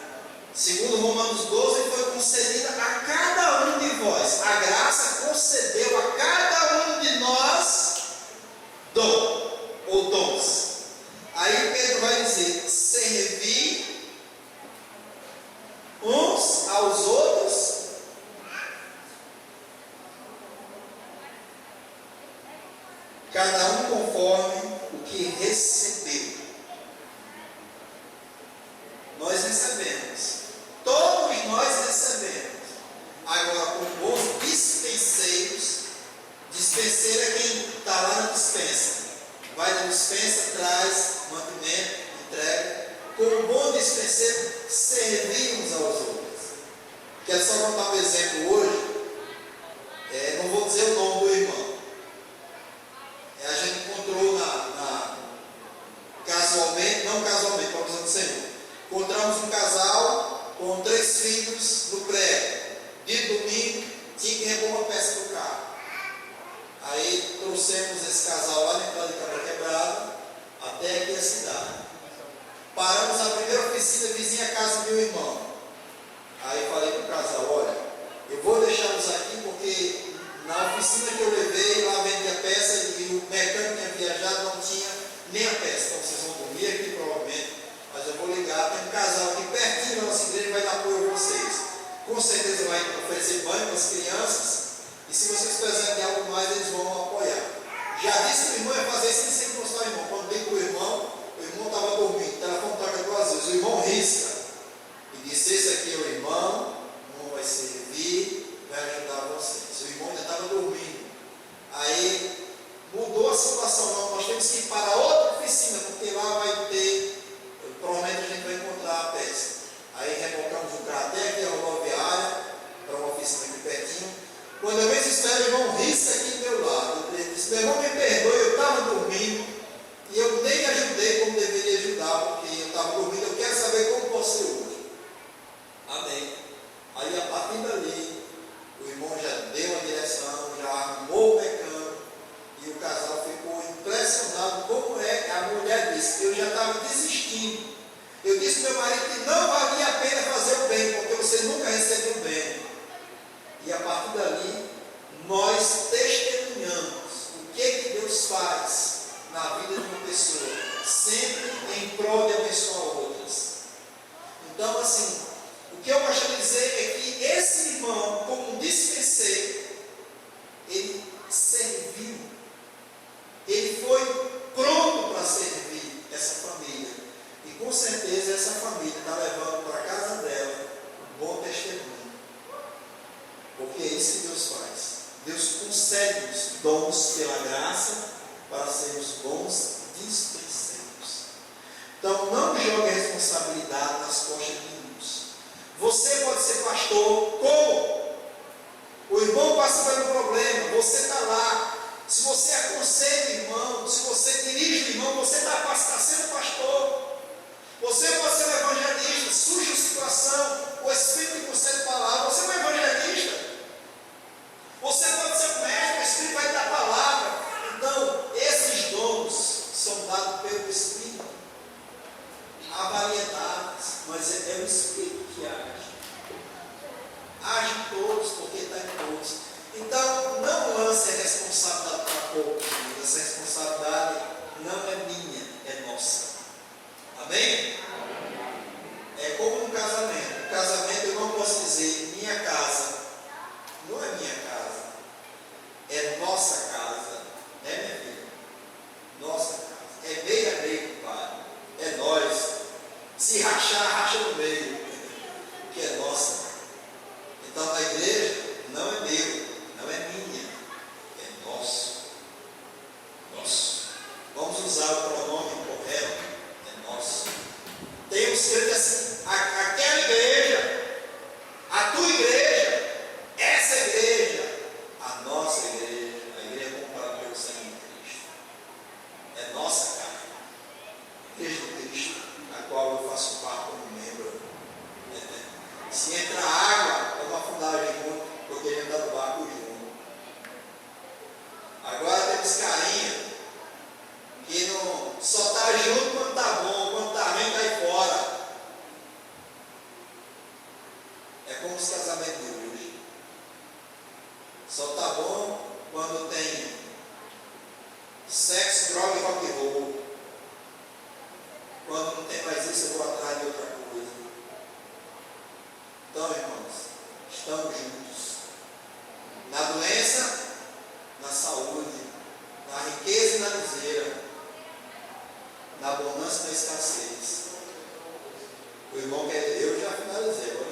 segundo Romanos 12, foi concedida a cada um de vós. A graça concedeu a cada um de nós dom ou dons. Aí Pedro vai dizer: servir uns aos outros, cada um conforme o que recebeu. Nós recebemos, todos nós recebemos. Agora, com bons dispenseiros, dispenseiro é quem está lá na dispensa, vai na dispensa, traz mantimento, entrega. Com um bom dispenseiro, servir uns aos outros. Quero só contar um exemplo hoje. Não vou dizer o nome do irmão. A gente encontrou casualmente, não casualmente, para a visão do Senhor. Encontramos um casal com 3 filhos no prédio. De domingo, tinha que repor uma peça do carro. Aí trouxemos esse casal lá na entrada de Cabra Quebrada até aqui a cidade. Paramos na primeira oficina vizinha à casa do meu irmão. Aí eu falei para o casal: olha, eu vou deixá-los aqui porque na oficina que eu levei, lá vende a peça e o mecânico tinha viajado, não tinha nem a peça. Então vocês vão dormir aqui provavelmente, mas eu vou ligar. Tem um casal aqui pertinho da nossa igreja, vai dar apoio a vocês. Com certeza vai oferecer banho para as crianças. E se vocês precisarem de algo mais, eles vão apoiar. Já disse que o irmão ia fazer isso sem mostrar o irmão. Quando liga o irmão estava dormindo, o telefone toca 2 vezes. O irmão risca e disse: esse aqui é o irmão vai servir, vai ajudar vocês. O irmão ainda estava dormindo. Aí mudou a situação. Não, nós temos que ir para outra oficina, porque lá vai ter, provavelmente a gente vai encontrar a peça. Aí rebocamos o carro até aqui a rodoviária, para uma oficina aqui pertinho. Quando eu vejo isso, o irmão risca aqui do meu lado. Ele disse: meu irmão, me perdoe, eu estava dormindo e eu nem ajudei como deveria ajudar, porque eu estava dormindo. Eu quero saber como você hoje. Amém. Aí a partir dali, o irmão já deu a direção, já arrumou o mecânico e o casal ficou impressionado. Como é que a mulher disse: eu já estava desistindo. Eu disse ao meu marido que não valia a pena fazer o bem, porque você nunca recebeu o bem. E a partir dali, nós testemunhamos o que Deus faz na vida de uma pessoa, sempre em prol de abençoar outras. Então, assim, o que eu gostaria de dizer é que esse irmão, como um dispenseiro, ele serviu, ele foi pronto para servir essa família. E com certeza essa família concede-nos dons pela graça para sermos bons dispenseiros. Então, não jogue a responsabilidade nas costas de irmãos. Você pode ser pastor, como? O irmão passa pelo problema, você está lá. Se você aconselha o irmão, se você dirige o irmão, você está sendo pastor. Você pode ser um evangelista, surge a situação, o Espírito te concede palavra, você é um evangelista. Você pode ser um mestre, o Espírito vai dar palavra. Então, esses dons são dados pelo Espírito. Há variedades, mas é o Espírito que age. Age em todos, porque está em todos. Então, não lance a responsabilidade para pouco. Essa responsabilidade não é minha, é nossa. Amém? É como no casamento. No casamento eu não posso dizer minha casa. Não é minha casa. É nossa casa. É, minha filha? Nossa casa. É meio a meio, pai. É nós. Se rachar, racha no meio. Que é nossa. Então a igreja não é meu, não é minha. É nosso. Nosso. Vamos usar o pronome correto. É nosso. Temos que dizer assim, aquela igreja, a tua igreja, essa igreja, a nossa igreja, a igreja comprada pelo sangue de Cristo. É nossa casa. Igreja de Cristo, a qual eu faço parte como membro. Se entra água, vamos afundar junto, porque a gente está no barco junto. Agora temos carinha que não só está junto quando está bom, quando está ruim, está aí fora. É como os casamentos de hoje. Só está bom quando tem sexo, droga e rock and roll. Quando não tem mais isso, eu vou atrás de outra coisa. Então, irmãos, estamos juntos. Na doença, na saúde, na riqueza e na miséria, na bonança e na escassez. O irmão quer, eu já finalizei.